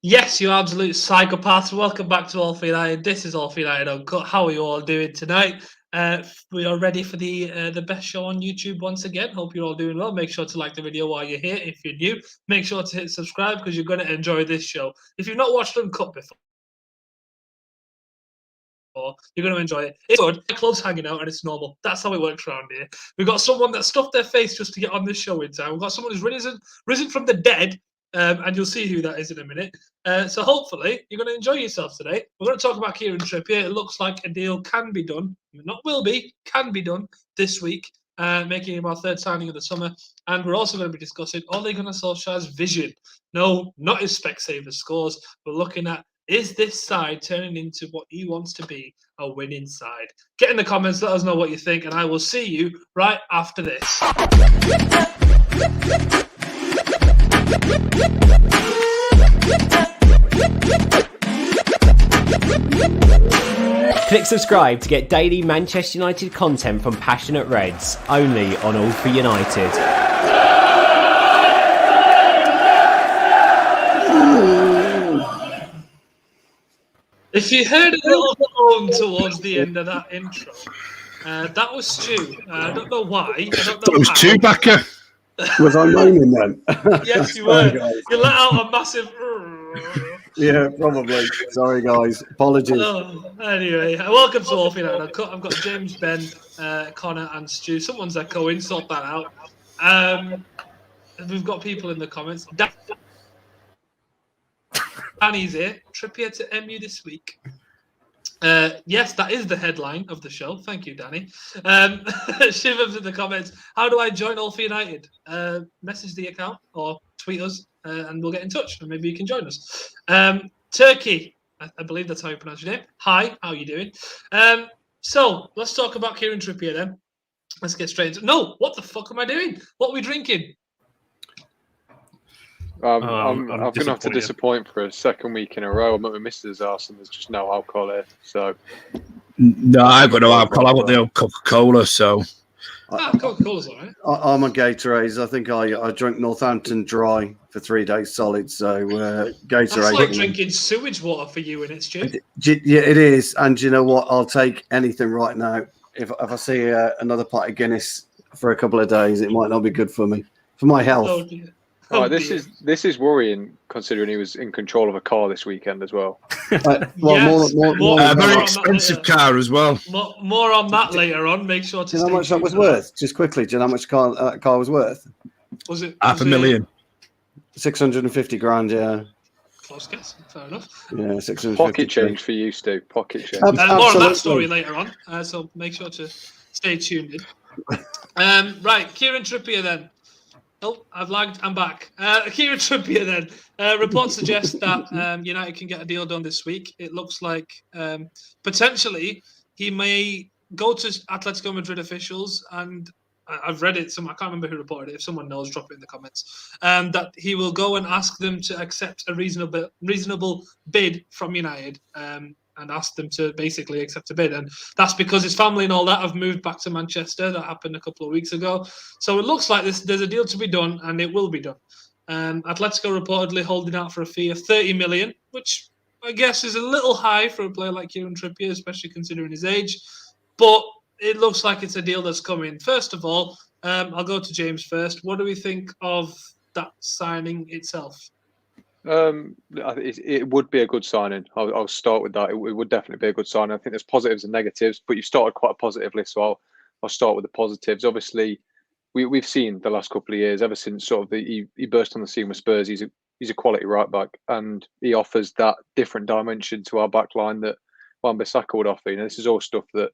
Yes, you absolute psychopaths. Welcome back to All for United. This is All for United Uncut. How are you all doing tonight? We are ready for the best show on YouTube once again. Hope you're all doing well. Make sure to like the video while you're here. If you're new, make sure to hit subscribe because you're going to enjoy this show. If you've not watched Uncut before, you're going to enjoy it. It's good. Clubs hanging out and it's normal. That's how it works around here. We've got someone that stuffed their face just to get on this show in time. We've got someone who's risen from the dead. And you'll see who that is in a minute. So hopefully you're going to enjoy yourself today. We're going to talk about Kieran Trippier. It looks like a deal can be done, not will be, can be done this week, making him our third signing of the summer. And we're also going to be discussing Ole Gunnar Solskjaer's vision. No, not his Specsavers scores. We're looking at, is this side turning into what he wants to be, a winning side? Get in the comments, let us know what you think, and I will see you right after this. Click subscribe to get daily Manchester United content from passionate Reds, only on All for United. If you heard a little moan towards the end of that intro, that was Stu. I don't know why. I don't know. It was Chewbacca. Was I moaning then? Yes, you were. You let out a massive. Yeah, probably. Sorry, guys. Apologies. Anyway, welcome to All for United Uncut. I've got James, Ben, Connor, and Stu. Someone's echoing. Sort that out. We've got people in the comments. Danny's here. Trippier to MU this week. Yes, that is the headline of the show. Thank you, Danny. Shivers in the comments. How do I join All for United? Message the account or tweet us and we'll get in touch and maybe you can join us. Turkey, I believe that's how you pronounce your name. Hi, how are you doing? So let's talk about Kieran Trippier then. Let's get straight into it. No, what the fuck am I doing? What are we drinking? I'm going to have to disappoint for a second week in a row. I'm at my missus' house and there's just no alcohol here. So, no, I've got no alcohol. I want the old Coca-Cola. So, Coca-Cola's all right. I'm on Gatorade. I think I drank Northampton dry for 3 days solid. So Gatorade. That's like drinking sewage water for you, and it's Stu. Yeah, it is. And you know what? I'll take anything right now. If I see another pot of Guinness for a couple of days, it might not be good for me, for my health. Oh, dear. This is worrying considering he was in control of a car this weekend as well. Yes, a very expensive car as well. More on that later on. Make sure to. Do you know how much that was worth? Just quickly, do you know how much that car was worth? Was it $500,000? 650 grand. Yeah. Close guess. Fair enough. Yeah, 650. Pocket change for you, Stu. Pocket change. More on that story later on. So make sure to stay tuned in. Right, Kieran Trippier then. Oh, I've lagged. I'm back. Kieran Trippier then. Reports suggest that United can get a deal done this week. It looks like potentially he may go to Atletico Madrid officials, and I've read it. I can't remember who reported it. If someone knows, drop it in the comments. That he will go and ask them to accept a reasonable bid from United. And ask them to basically accept a bid. And that's because his family and all that have moved back to Manchester. That happened a couple of weeks ago. So it looks like there's a deal to be done, and it will be done. Atletico reportedly holding out for a fee of 30 million, which I guess is a little high for a player like Kieran Trippier, especially considering his age. But it looks like it's a deal that's coming. First of all, I'll go to James first. What do we think of that signing itself? It would be a good signing. I'll start with that. It would definitely be a good signing. I think there's positives and negatives, but you've started quite positively, so I'll start with the positives. Obviously, we've seen the last couple of years, ever since sort of he burst on the scene with Spurs. He's a quality right back, and he offers that different dimension to our back line that Wan-Bissaka would offer. This is all stuff that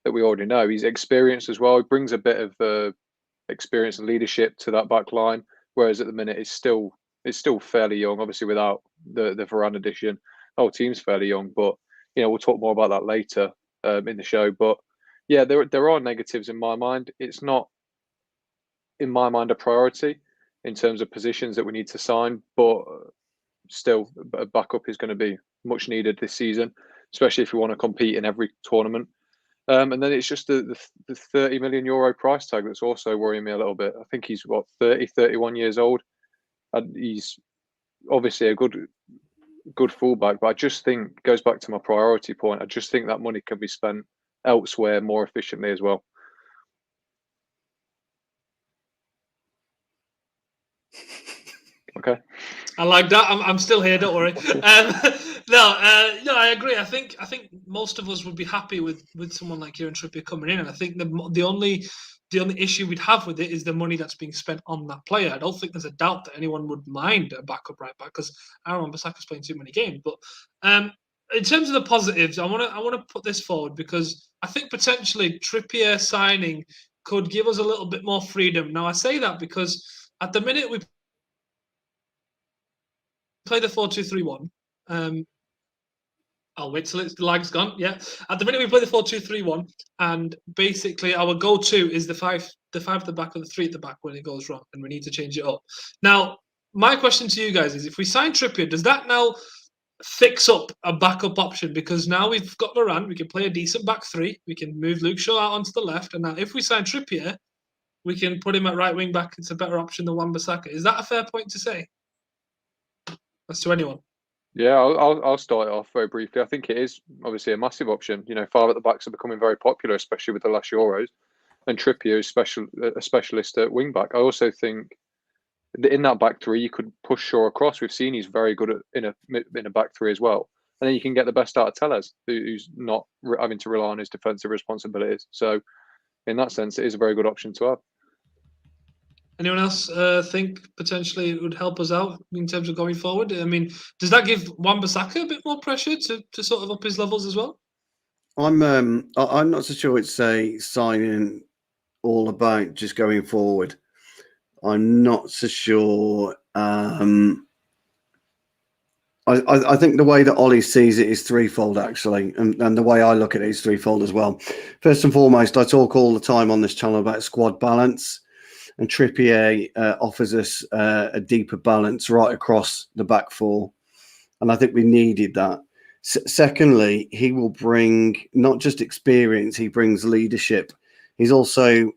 we already know. He's experienced as well. He brings a bit of experience and leadership to that back line, whereas at the minute it's still fairly young, obviously without the Varane addition. The whole team's fairly young, but we'll talk more about that later in the show. But yeah, there are negatives in my mind. It's not, in my mind, a priority in terms of positions that we need to sign, but still, a backup is going to be much needed this season, especially if you want to compete in every tournament. And then it's just the 30 million euro price tag that's also worrying me a little bit. I think he's 31 years old. And he's obviously a good good fullback, but I just think it goes back to my priority point. I just think that money can be spent elsewhere more efficiently as well. Okay. I like that. I'm still here. Don't worry. No, I agree. I think most of us would be happy with someone like Kieran Trippier coming in, and I think the only issue we'd have with it is the money that's being spent on that player. I don't think there's a doubt that anyone would mind a backup right back because Aaron Wan-Bissaka's playing too many games. But in terms of the positives, I want to put this forward because I think potentially Trippier signing could give us a little bit more freedom. Now I say that because at the minute we play the 4-2-3-1. I'll wait till the lag's gone. Yeah. At the minute we play the 4-2-3-1, and basically our go-to is the five at the back or the 3 at the back when it goes wrong, and we need to change it up. Now, my question to you guys is: if we sign Trippier, does that now fix up a backup option? Because now we've got Varane, we can play a decent back 3. We can move Luke Shaw out onto the left, and now if we sign Trippier, we can put him at right wing back. It's a better option than Wan-Bissaka. Is that a fair point to say? That's to anyone. Yeah, I'll start it off very briefly. I think it is obviously a massive option. 5 at the backs are becoming very popular, especially with the last Euros. And Trippier is a specialist at wing back. I also think in that back 3, you could push Shaw across. We've seen he's very good in a back 3 as well. And then you can get the best out of Tellez, who's not having to rely on his defensive responsibilities. So in that sense, it is a very good option to have. Anyone else think potentially it would help us out in terms of going forward? I mean, does that give Wan-Bissaka a bit more pressure to sort of up his levels as well? I'm not so sure it's a signing all about just going forward. I'm not so sure. I think the way that Ollie sees it is threefold, actually, and the way I look at it is threefold as well. First and foremost, I talk all the time on this channel about squad balance. And Trippier offers us a deeper balance right across the back 4. And I think we needed that. Secondly, he will bring not just experience, he brings leadership. He's also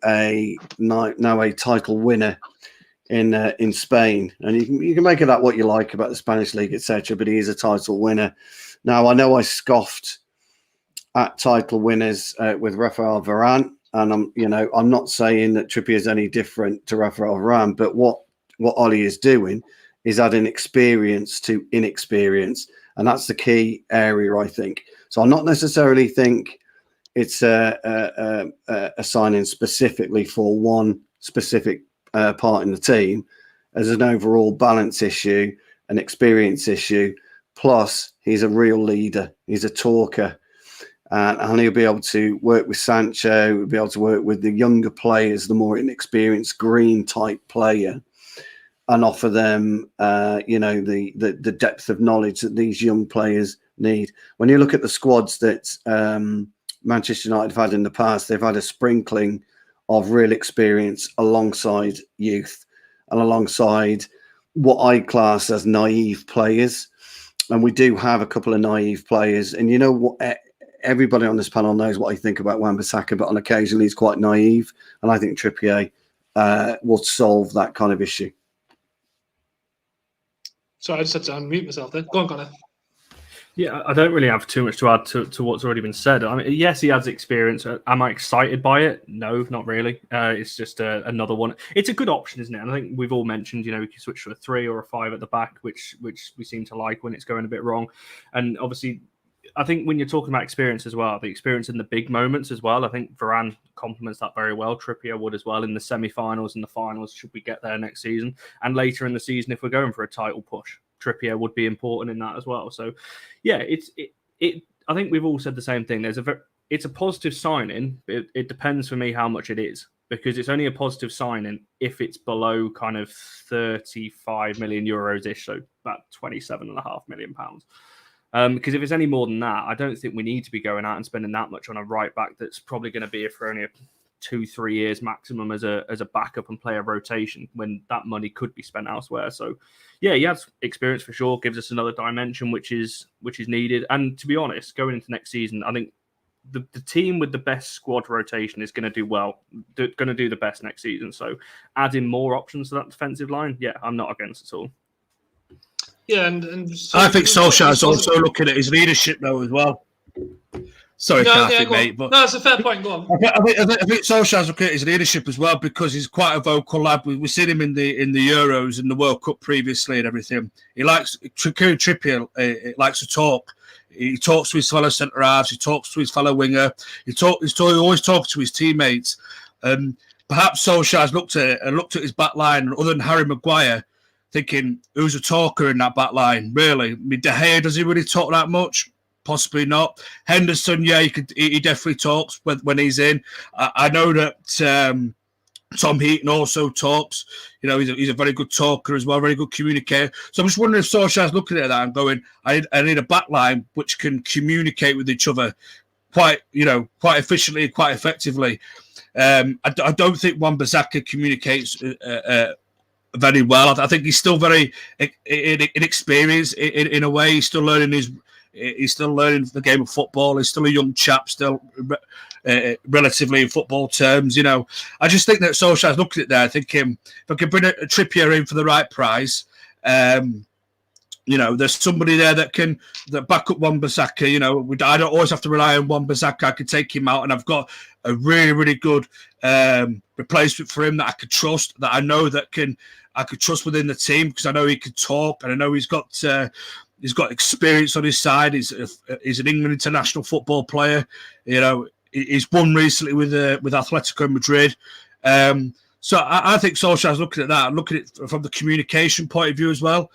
now a title winner in Spain. And you can make of that what you like about the Spanish league, etc. But he is a title winner. Now, I know I scoffed at title winners with Rafael Varane. And I'm not saying that Trippier is any different to Rafael Varane, but what Ollie is doing is adding experience to inexperience, and that's the key area, I think. So I'm not necessarily think it's a signing specifically for one specific part in the team, as an overall balance issue, an experience issue. Plus, he's a real leader. He's a talker. And he'll be able to work with Sancho, he'll be able to work with the younger players, the more inexperienced green type player, and offer them, the depth of knowledge that these young players need. When you look at the squads that Manchester United have had in the past, they've had a sprinkling of real experience alongside youth and alongside what I class as naive players. And we do have a couple of naive players. And you know what? Everybody on this panel knows what I think about Wan-Bissaka, but on occasion he's quite naive, and I think Trippier will solve that kind of issue. Sorry, I just had to unmute myself then. Go on, Connor. Yeah, I don't really have too much to add to what's already been said. I mean, yes, he has experience. Am I excited by it? No, not really. It's just another one. It's a good option, isn't it? And I think we've all mentioned, we can switch to a 3 or a 5 at the back, which we seem to like when it's going a bit wrong. And obviously, I think when you're talking about experience as well, the experience in the big moments as well, I think Varane complements that very well. Trippier would as well in the semi-finals and the finals, should we get there next season. And later in the season, if we're going for a title push, Trippier would be important in that as well. So, yeah, I think we've all said the same thing. It's a positive signing. It depends for me how much it is, because it's only a positive signing if it's below kind of 35 million euros-ish, so about 27.5 million pounds. Because if it's any more than that, I don't think we need to be going out and spending that much on a right back that's probably going to be here for only 2-3 years maximum as a backup and player rotation, when that money could be spent elsewhere. So, yeah, he has experience for sure. Gives us another dimension which is needed. And to be honest, going into next season, I think the team with the best squad rotation is going to do well. Going to do the best next season. So, adding more options to that defensive line, yeah, I'm not against it at all. Yeah, and so I think Solskjaer's also looking at his leadership though as well. Sorry, mate, but no, it's a fair point. Go on. I think Solskjaer's looking at his leadership as well because he's quite a vocal lad. We've seen him in the Euros and the World Cup previously and everything. Kieran Trippier likes to talk. He talks to his fellow centre halves. He talks to his fellow winger. He always talks to his teammates. Perhaps Solskjaer's looked at his back line, other than Harry Maguire, thinking, who's a talker in that back line? Really? I mean, De Gea, does he really talk that much? Possibly not. Henderson, yeah, he definitely talks when he's in. I know that Tom Heaton also talks. You know, he's a very good talker as well, very good communicator. So I'm just wondering if Solskjaer's looking at that and going, I need a back line which can communicate with each other quite efficiently and quite effectively. I don't think Wan-Bissaka communicates very well. I think he's still very inexperienced in a way. He's still learning the game of football. He's still a young chap, still relatively in football terms. You know, I just think that Solskjaer's looking at there, thinking if I can bring a Trippier in for the right price, you know, there's somebody there that back up Wan-Bissaka. You know, I don't always have to rely on Wan-Bissaka. I can take him out, and I've got a really, really good replacement for him that I could trust. That I know I could trust within the team because I know he could talk, and I know he's got experience on his side. He's an England international football player. You know, he's won recently with Atletico Madrid. So I think Solskjaer's looking at that, looking at it from the communication point of view as well,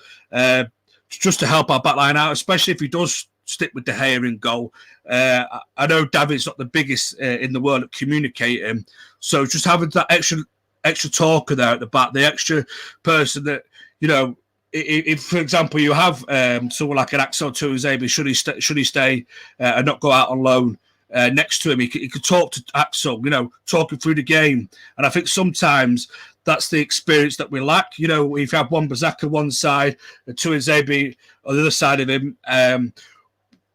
just to help our backline out, especially if he does stick with De Gea in goal. I know David's not the biggest in the world at communicating, so just having that extra talker there at the back, the extra person that, you know, if for example you have someone like an Axel Tuanzebe, should he stay and not go out on loan, next to him, he could talk to Axel, you know, talking through the game. And I think sometimes that's the experience that we lack. You know, if you have Wan-Bissaka one side and Tuanzebe on the other side of him,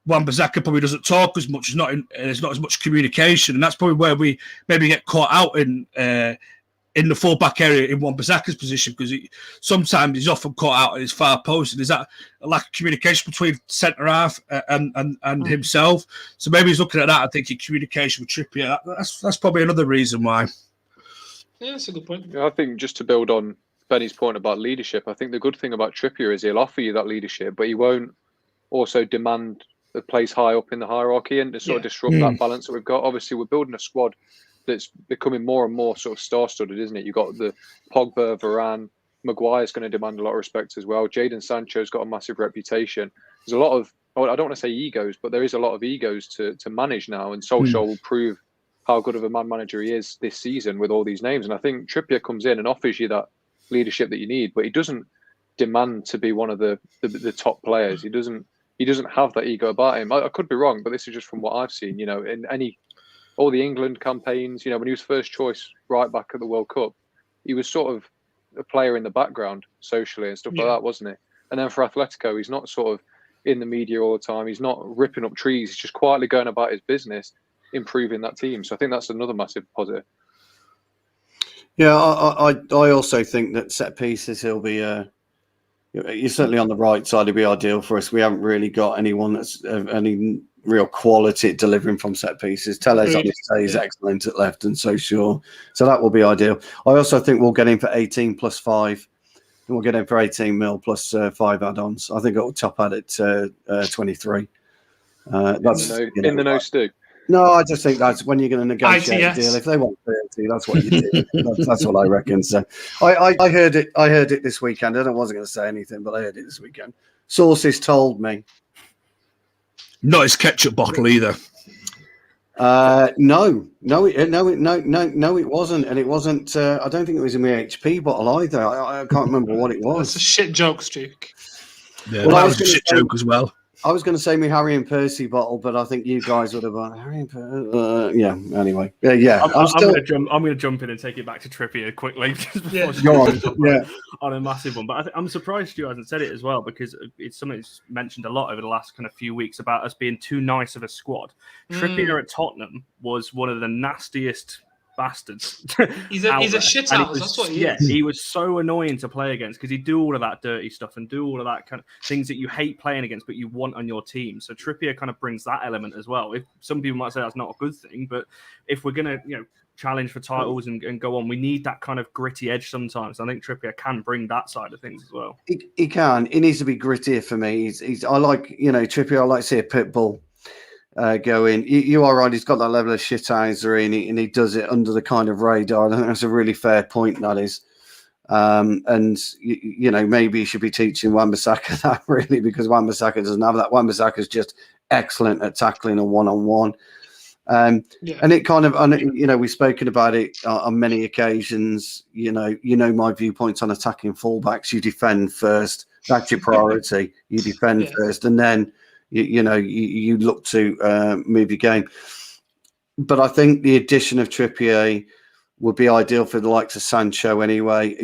Wan-Bissaka probably doesn't talk as much, there's not as much communication, and that's probably where we maybe get caught out in the full-back area in Wan-Bissaka's position, because sometimes he's often caught out at his far post, and there's that lack of communication between centre-half and himself. So maybe he's looking at that and thinking communication with Trippier. That's probably another reason why. Yeah, that's a good point. Yeah, I think just to build on Benny's point about leadership, I think the good thing about Trippier is he'll offer you that leadership, but he won't also demand a place high up in the hierarchy and to sort of disrupt that balance that we've got. Obviously, we're building a squad that's becoming more and more sort of star-studded, isn't it? You've got the Pogba, Varane, Maguire's going to demand a lot of respect as well. Jadon Sancho's got a massive reputation. There's a lot of, I don't want to say egos, but there is a lot of egos to manage now, and Solskjaer will prove how good of a man manager he is this season with all these names. And I think Trippier comes in and offers you that leadership that you need, but he doesn't demand to be one of the top players. He doesn't have that ego about him. I could be wrong, but this is just from what I've seen. You know, in all the England campaigns, you know, when he was first choice right back at the World Cup, he was sort of a player in the background socially and stuff like that, wasn't he? And then for Atletico, he's not sort of in the media all the time. He's not ripping up trees. He's just quietly going about his business, improving that team. So I think that's another massive positive. Yeah, I also think that set pieces, he'll be you're certainly on the right side. It'd be ideal for us. We haven't really got anyone that's any real quality at delivering from set pieces. Teles on his day is excellent at left, and so sure. So that will be ideal. I also think we'll get in for 18 plus 5. And we'll get in for 18 mil plus 5 add-ons. I think it will top out at 23. That's in the no Stu. No, I just think that's when you're going to negotiate a deal. If they want 30, that's what you do. That's what I reckon. So I heard it. I heard it this weekend. I wasn't going to say anything, but I heard it this weekend. Sources told me. Not his ketchup bottle either. No, it wasn't, and it wasn't. I don't think it was in my HP bottle either. I can't remember what it was. It's a shit joke, Stu. Yeah, well, that was a shit joke as well. I was going to say my Harry and Percy bottle, but I think you guys would have gone Harry and Percy. Yeah. Anyway, yeah. I'm going to jump in and take it back to Trippier quickly. Go on. Yeah. On a massive one, but I'm surprised Stu hasn't said it as well, because it's something that's mentioned a lot over the last kind of few weeks about us being too nice of a squad. Trippier at Tottenham was one of the nastiest bastards. He's a shit house. That's what he is. He was so annoying to play against because he'd do all of that dirty stuff and do all of that kind of things that you hate playing against, but you want on your team. So Trippier kind of brings that element as well. If some people might say that's not a good thing, but if we're gonna, challenge for titles and go on, we need that kind of gritty edge sometimes. I think Trippier can bring that side of things as well. He can. He needs to be grittier for me. I like, Trippier. I like to see a pit bull go in. You are right. He's got that level of shithousery, and he does it under the kind of radar. I think that's a really fair point. That is, and maybe he should be teaching Wan-Bissaka that really, because Wan-Bissaka doesn't have that. Wan-Bissaka is just excellent at tackling a one-on-one. And it kind of, we've spoken about it on many occasions. My viewpoints on attacking fullbacks. You defend first. That's your priority. You defend first, and then you look to move your game. But I think the addition of Trippier would be ideal for the likes of Sancho anyway.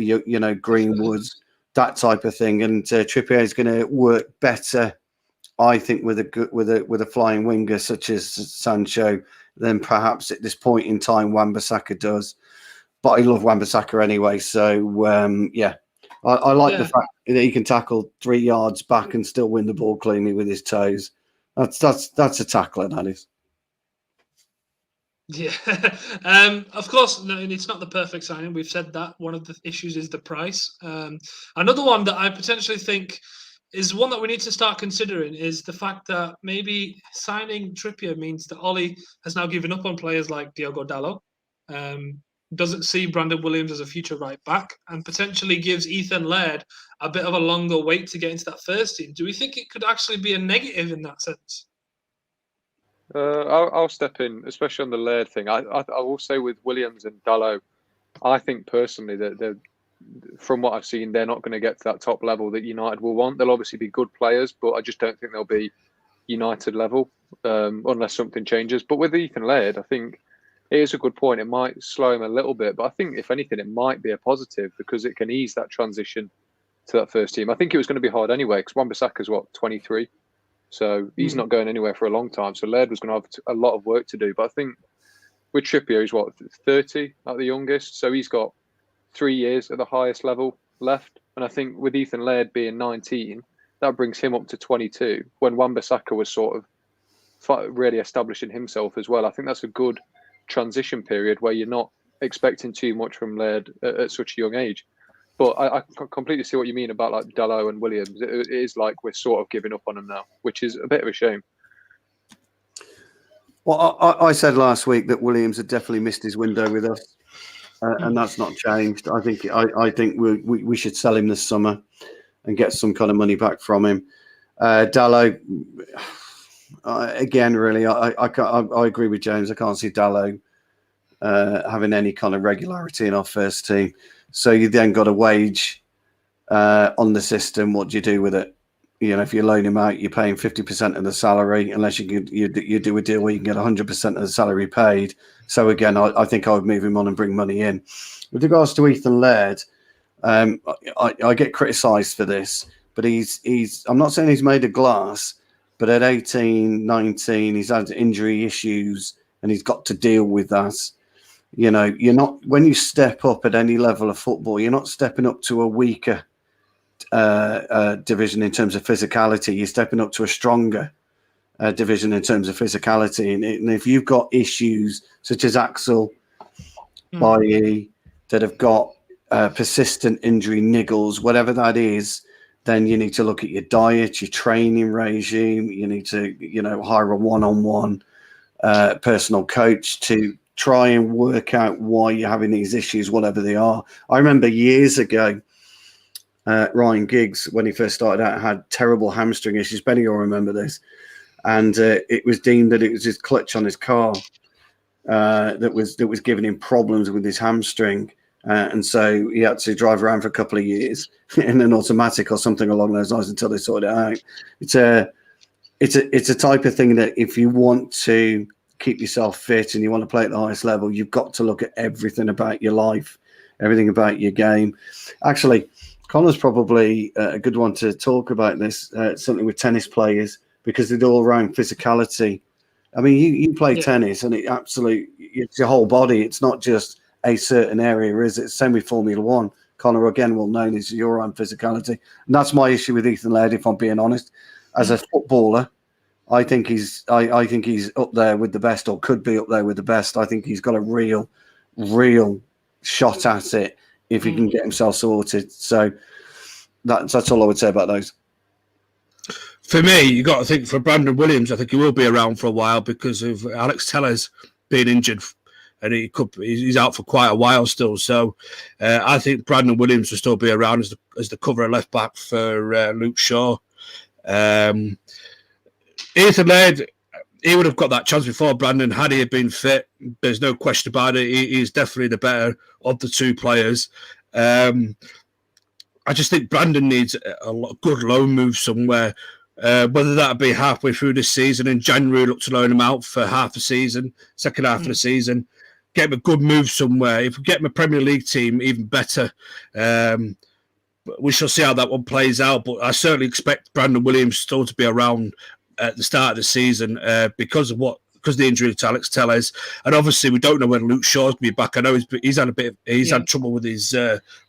Greenwood, that type of thing. And Trippier is going to work better, I think, with a flying winger such as Sancho than perhaps at this point in time Wan-Bissaka does. But I love Wan-Bissaka anyway. So I like the fact that he can tackle 3 yards back and still win the ball cleanly with his toes. That's a tackler, that is. Yeah, of course, no, it's not the perfect signing. We've said that. One of the issues is the price. Another one that I potentially think is one that we need to start considering is the fact that maybe signing Trippier means that Ollie has now given up on players like Diogo Dalot, doesn't see Brandon Williams as a future right back, and potentially gives Ethan Laird a bit of a longer wait to get into that first team. Do we think it could actually be a negative in that sense? I'll step in, especially on the Laird thing. I will say with Williams and Dalot, I think personally that from what I've seen, they're not going to get to that top level that United will want. They'll obviously be good players, but I just don't think they'll be United level unless something changes. But with Ethan Laird, I think it is a good point. It might slow him a little bit, but I think if anything, it might be a positive because it can ease that transition to that first team. I think it was going to be hard anyway because Wan-Bissaka's 23, so he's not going anywhere for a long time. So Laird was going to have a lot of work to do. But I think with Trippier, he's 30 at the youngest, so he's got 3 years at the highest level left. And I think with Ethan Laird being 19, that brings him up to 22 when Wan-Bissaka was sort of really establishing himself as well. I think that's a good transition period where you're not expecting too much from Laird at such a young age. But I completely see what you mean about like Dalot and Williams. It is like we're sort of giving up on them now, which is a bit of a shame. Well, I said last week that Williams had definitely missed his window with us. And that's not changed. I think we should sell him this summer and get some kind of money back from him. Dalot, again, really, I agree with James. I can't see Dalot having any kind of regularity in our first team. So you then got a wage on the system. What do you do with it? If you loan him out, you're paying 50% of the salary, unless you do a deal where you can get 100% of the salary paid. So again, I think I would move him on and bring money in. With regards to Ethan Laird, I get criticised for this, but he's. I'm not saying he's made of glass, but at 18, 19, he's had injury issues and he's got to deal with that. You're not, when you step up at any level of football, you're not stepping up to a weaker division in terms of physicality. You're stepping up to a stronger division in terms of physicality. And if you've got issues such as Axel, Bailly, that have got persistent injury niggles, whatever that is, then you need to look at your diet, your training regime. You need to, hire a one-on-one personal coach to try and work out why you're having these issues, whatever they are. I remember years ago, Ryan Giggs, when he first started out, had terrible hamstring issues. Benny will remember this. And it was deemed that it was his clutch on his car that was giving him problems with his hamstring. And so he had to drive around for a couple of years in an automatic or something along those lines until they sorted it out. It's a type of thing that if you want to keep yourself fit and you want to play at the highest level, you've got to look at everything about your life, everything about your game. Actually, Connor's probably a good one to talk about this, certainly with tennis players, because the all-round physicality I mean, you play tennis, and it's your whole body. It's not just a certain area, is it? Semi-Formula One. Connor, again, well known is your own physicality. And that's my issue with Ethan Laird, if I'm being honest. As a footballer, I think he's up there with the best, or could be up there with the best. I think he's got a real shot at it if he can get himself sorted. So that's all I would say about those. For me, you got to think for Brandon Williams, I think he will be around for a while because of Alex Tellez being injured, and he's out for quite a while still. So I think Brandon Williams will still be around as the cover left back for Luke Shaw. Ethan Laird, he would have got that chance before Brandon had he been fit. There's no question about it. He's definitely the better of the two players. I just think Brandon needs a good loan move somewhere. Whether that be halfway through this season in January, look to loan him out for half a season, second half of the season, get him a good move somewhere. If we get him a Premier League team, even better. We shall see how that one plays out, but I certainly expect Brandon Williams still to be around at the start of the season because of the injury to Alex Tellez, and obviously we don't know when Luke Shaw's going to be back. I know he's had trouble with his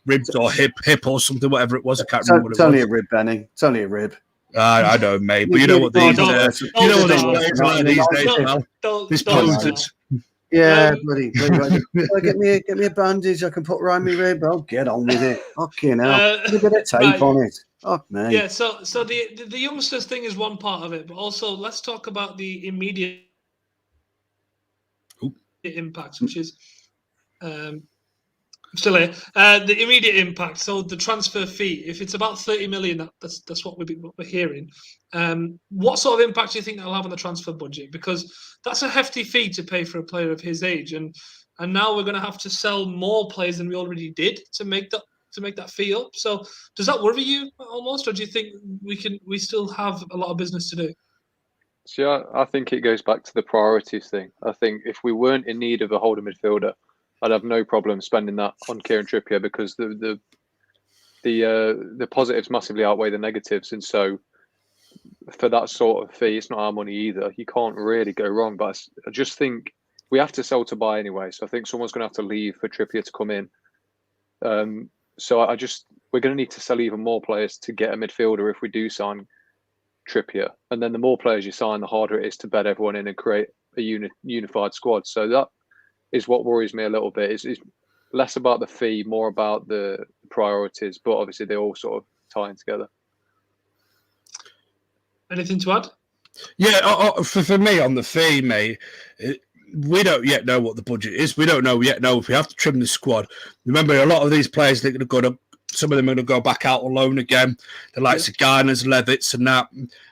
ribs or hip or something, whatever it was. I can't remember what it was. It's only a rib, Benny. It's only a rib. I know, mate, but you know what these players are these days, pal. This posted. Yeah, bloody. Get me a bandage I can put around my rib. I'll get on with it. Fucking hell. Put a bit of tape on it. Oh, man. Yeah, so the youngsters thing is one part of it, but also let's talk about the immediate impact, which is still here. The immediate impact. So the transfer fee, if it's about 30 million, that's what we're hearing. What sort of impact do you think that'll have on the transfer budget? Because that's a hefty fee to pay for a player of his age, and now we're going to have to sell more players than we already did to make that fee up. So does that worry you almost, or do you think we still have a lot of business to do? See, I think it goes back to the priorities thing. I think if we weren't in need of a holding midfielder, I'd have no problem spending that on Kieran Trippier because the positives massively outweigh the negatives, and so for that sort of fee, it's not our money either. You can't really go wrong. But I just think we have to sell to buy anyway. So I think someone's going to have to leave for Trippier to come in. So we're going to need to sell even more players to get a midfielder if we do sign Trippier. And then the more players you sign, the harder it is to bed everyone in and create a unified squad. So that is what worries me a little bit. Is less about the fee, more about the priorities. But obviously they all sort of tie in together. Anything to add? Yeah, for me on the fee, mate, we don't yet know what the budget is. We don't know if we have to trim the squad. Remember, a lot of these players, they're going to go to, some of them are going to go back out on loan again. The likes of Garners, Levitts, and that.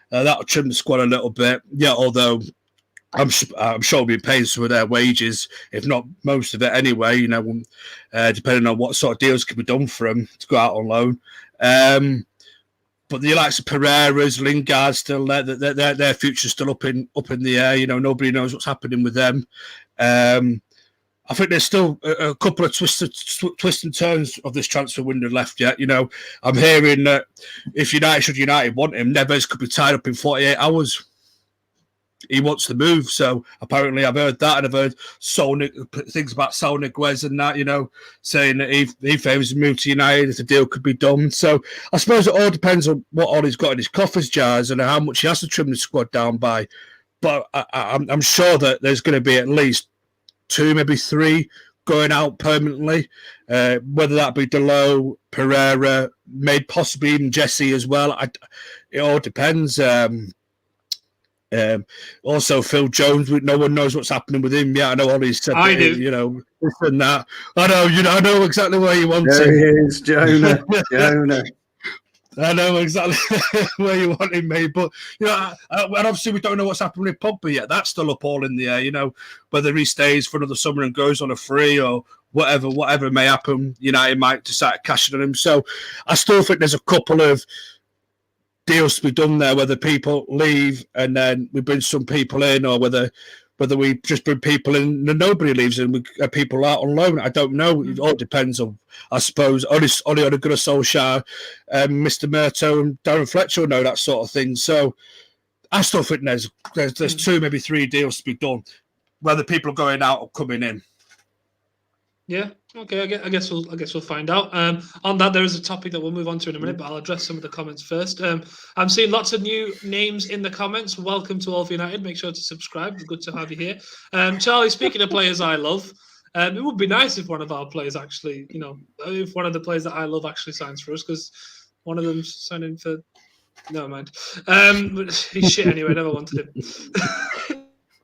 That'll trim the squad a little bit. Yeah, although I'm sure we'll be paying some of their wages, if not most of it anyway, depending on what sort of deals can be done for them to go out on loan. But the likes of Pereira's, Lingard, still their future's still up in the air. Nobody knows what's happening with them. I think there's still a couple of twists and turns of this transfer window left yet. I'm hearing that if United want him, Neves could be tied up in 48 hours. He wants to move, so apparently I've heard that, and I've heard things about Saul Niguez and that, saying that he favours a move to United if the deal could be done. So I suppose it all depends on what Ollie's got in his coffers jars and how much he has to trim the squad down by. But I'm sure that there's going to be at least 2, maybe 3 going out permanently, whether that be Dalot, Pereira, maybe possibly even Jesse as well. It all depends. Also, Phil Jones, no one knows what's happening with him yet. I know Ollie said this and that. I know exactly where you want there him. There he is, Jonah. Jonah. I know exactly where you want him, mate. But, and obviously we don't know what's happening with Pogba yet. That's still up all in the air, whether he stays for another summer and goes on a free or whatever may happen. United might decide to cash in on him. So I still think there's a couple of deals to be done there, whether people leave and then we bring some people in, or whether we just bring people in and nobody leaves and we get people out on loan. I don't know. It all depends on, I suppose, Ole Gunnar Solskjaer, Mr. Murto and Darren Fletcher know that sort of thing. So I still think there's 2, maybe 3 deals to be done, whether people are going out or coming in. Yeah. Okay. I guess we'll find out. On that, there is a topic that we'll move on to in a minute, but I'll address some of the comments first. I'm seeing lots of new names in the comments. Welcome to All for United. Make sure to subscribe. Good to have you here. Charlie, speaking of players I love, it would be nice if one of our players actually, if one of the players that I love actually signs for us, because one of them's signing for. Never mind. But he's shit anyway. Never wanted him.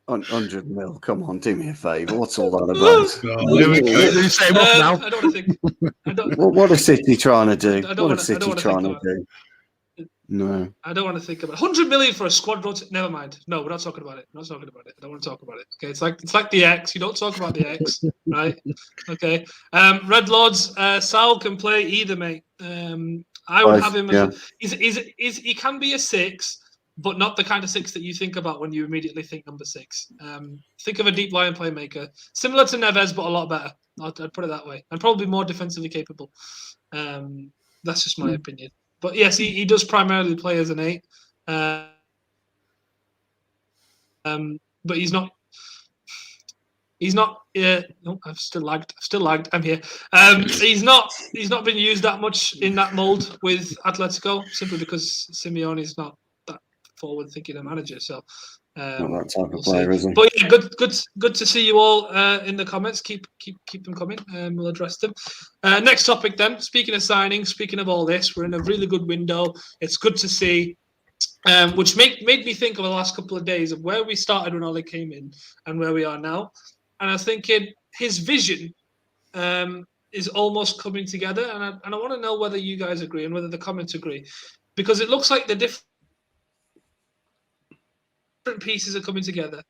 100 mil. Come on, do me a favour. What's all that about? Here we go. You say him off now. I don't want to think. What is City trying to do? I don't want to do? No. I don't want to think about it. 100 million for a squad rotation. Never mind. No, we're not talking about it. I don't want to talk about it. Okay, it's like the X. You don't talk about the X, right? Okay. Red Lords. Sal can play either, mate. I would have him. He can be a 6. But not the kind of 6 that you think about when you immediately think number 6. Think of a deep lying playmaker, similar to Neves, but a lot better. I'd put it that way, and probably more defensively capable. That's just my opinion. But yes, he does primarily play as an 8. But he's not. No, I've still lagged. I'm here. He's not been used that much in that mold with Atletico, simply because Simeone is not forward-thinking a manager, so not that type of player, is he? But yeah, good to see you all in the comments. Keep them coming, and we'll address them. Next topic, then. Speaking of signings, speaking of all this, we're in a really good window. It's good to see, which made me think of the last couple of days of where we started when Ollie came in and where we are now. And I was thinking his vision is almost coming together, and I want to know whether you guys agree and whether the comments agree, because it looks like the different pieces are coming together.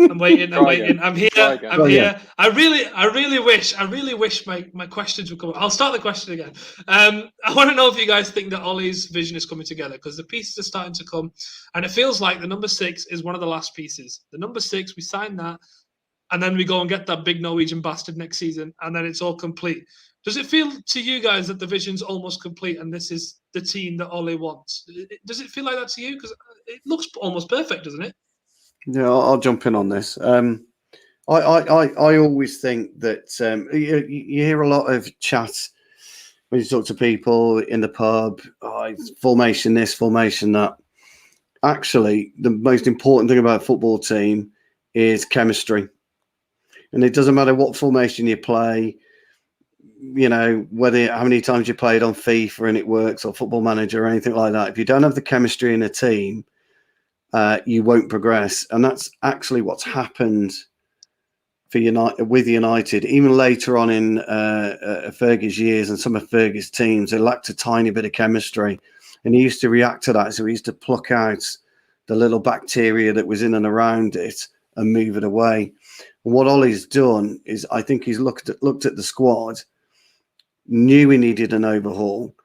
I'm waiting. I'm here. I really wish my questions would come. I'll start the question again. I want to know if you guys think that Ollie's vision is coming together, because the pieces are starting to come, and it feels like the number 6 is one of the last pieces. The number 6, we sign that, and then we go and get that big Norwegian bastard next season, and then it's all complete. Does it feel to you guys that the vision's almost complete and this is the team that Ollie wants? Does it feel like that to you? Because it looks almost perfect, doesn't it? Yeah, I'll jump in on this. I always think that you hear a lot of chat when you talk to people in the pub, formation this, formation that. Actually, the most important thing about a football team is chemistry. And it doesn't matter what formation you play, how many times you played on FIFA and it works, or Football Manager or anything like that. If you don't have the chemistry in a team, you won't progress. And that's actually what's happened with United. Even later on in Fergie's years and some of Fergie's teams, they lacked a tiny bit of chemistry. And he used to react to that. So he used to pluck out the little bacteria that was in and around it and move it away. And what Ollie's done is, I think he's looked at the squad, knew he needed an overhaul,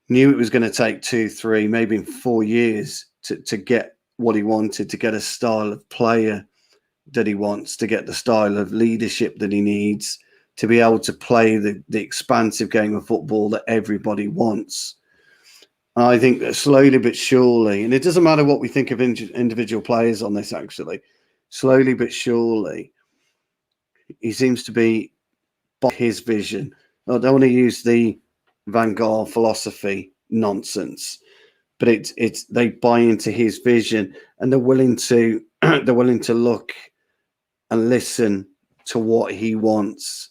knew it was going to take 2, 3, maybe 4 years to get what he wanted, to get a style of player that he wants, to get the style of leadership that he needs, to be able to play the expansive game of football that everybody wants. And I think that slowly but surely, and it doesn't matter what we think of individual players on this, actually, slowly but surely, he seems to be by his vision. I don't want to use the Van Gaal philosophy nonsense, but it's they buy into his vision, and they're willing to look and listen to what he wants.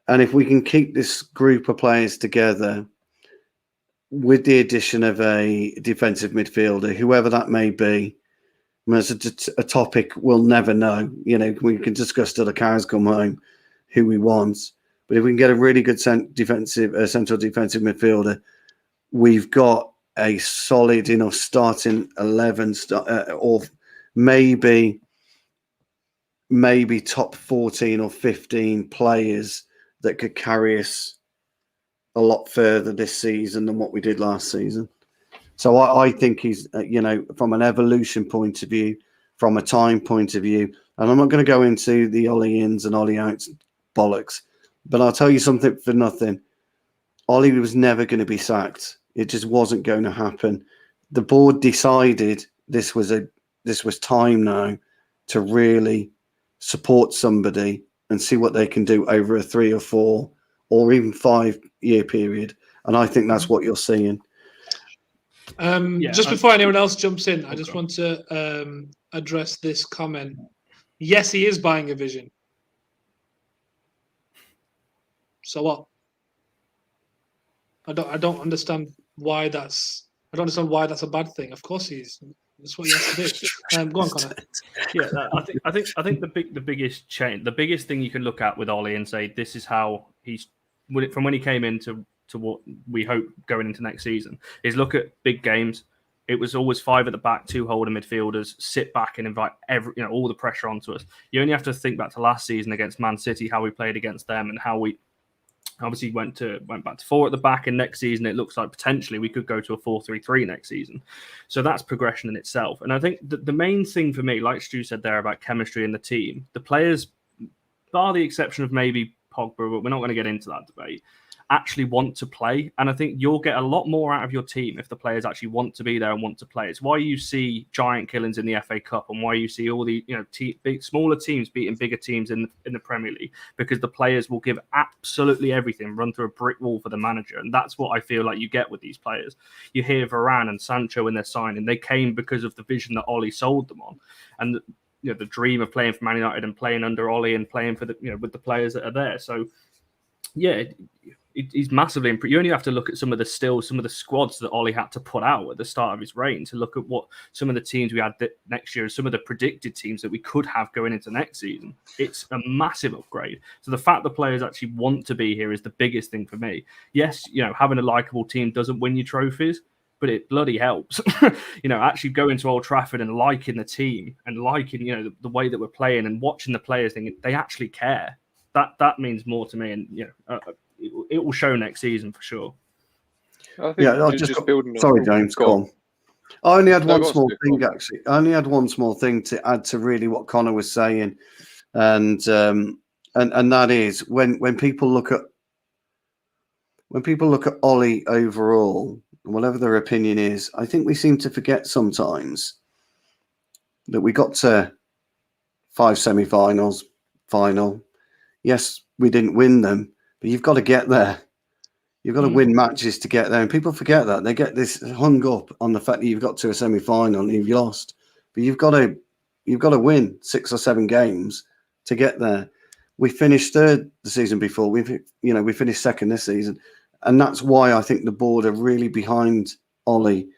And if we can keep this group of players together, with the addition of a defensive midfielder, whoever that may be, I mean, it's a topic we'll never know. We can discuss till the cows come home who we want. But if we can get a really good central defensive midfielder, we've got a solid enough starting 11, or maybe top 14 or 15 players that could carry us a lot further this season than what we did last season. So I think he's, from an evolution point of view, from a time point of view, and I'm not going to go into the Ollie ins and Ollie outs bollocks, but I'll tell you something for nothing. Ollie was never going to be sacked. It just wasn't going to happen. The board decided this was time now to really support somebody and see what they can do over a 3 or 4 or even 5-year period. And I think that's what you're seeing. Just before anyone else jumps in, I just want to address this comment. Yes, he is buying a vision. So what? I don't understand why that's. I don't understand why that's a bad thing. Of course, he's. That's what he has to do. Go on, Connor. Yeah, I think the biggest change, the biggest thing you can look at with Ollie and say this is how he's from when he came into what we hope going into next season is look at big games. It was always 5 at the back, 2 holding midfielders, sit back and invite all the pressure onto us. You only have to think back to last season against Man City, how we played against them, and how we obviously went back to 4 at the back. And next season, it looks like potentially we could go to a 4-3-3 next season. So that's progression in itself. And I think the main thing for me, like Stu said there about chemistry in the team, the players, bar the exception of maybe Pogba, but we're not going to get into that debate, actually want to play. And I think you'll get a lot more out of your team if the players actually want to be there and want to play. It's why you see giant killings in the FA Cup and why you see all the big, smaller teams beating bigger teams in the Premier League, because the players will give absolutely everything, run through a brick wall for the manager. And that's what I feel like you get with these players. You hear Varane and Sancho when they're signing, they came because of the vision that Ollie sold them on. And the dream of playing for Man United and playing under Ollie and playing for with the players that are there. So yeah, he's massively improved. You only have to look at some of the squads that Ollie had to put out at the start of his reign to look at what some of the teams we had next year and some of the predicted teams that we could have going into next season. It's a massive upgrade. So the fact the players actually want to be here is the biggest thing for me. Yes, having a likable team doesn't win you trophies, but it bloody helps. Actually going to Old Trafford and liking the team and liking, the way that we're playing and watching the players thinking they actually care. That means more to me, and it will show next season for sure. I think just building. Sorry, James. Go on. I only had one small thing, actually. I only had one small thing to add to really what Connor was saying, and that is when people look at Ollie overall, whatever their opinion is, I think we seem to forget sometimes that we got to 5 semi-finals, final. Yes, we didn't win them, but you've got to get there. You've got to win matches to get there. And people forget that. They get this hung up on the fact that you've got to a semi-final and you've lost. But you've got to win 6 or 7 games to get there. We finished 3rd the season before. We finished 2nd this season. And that's why I think the board are really behind Ollie.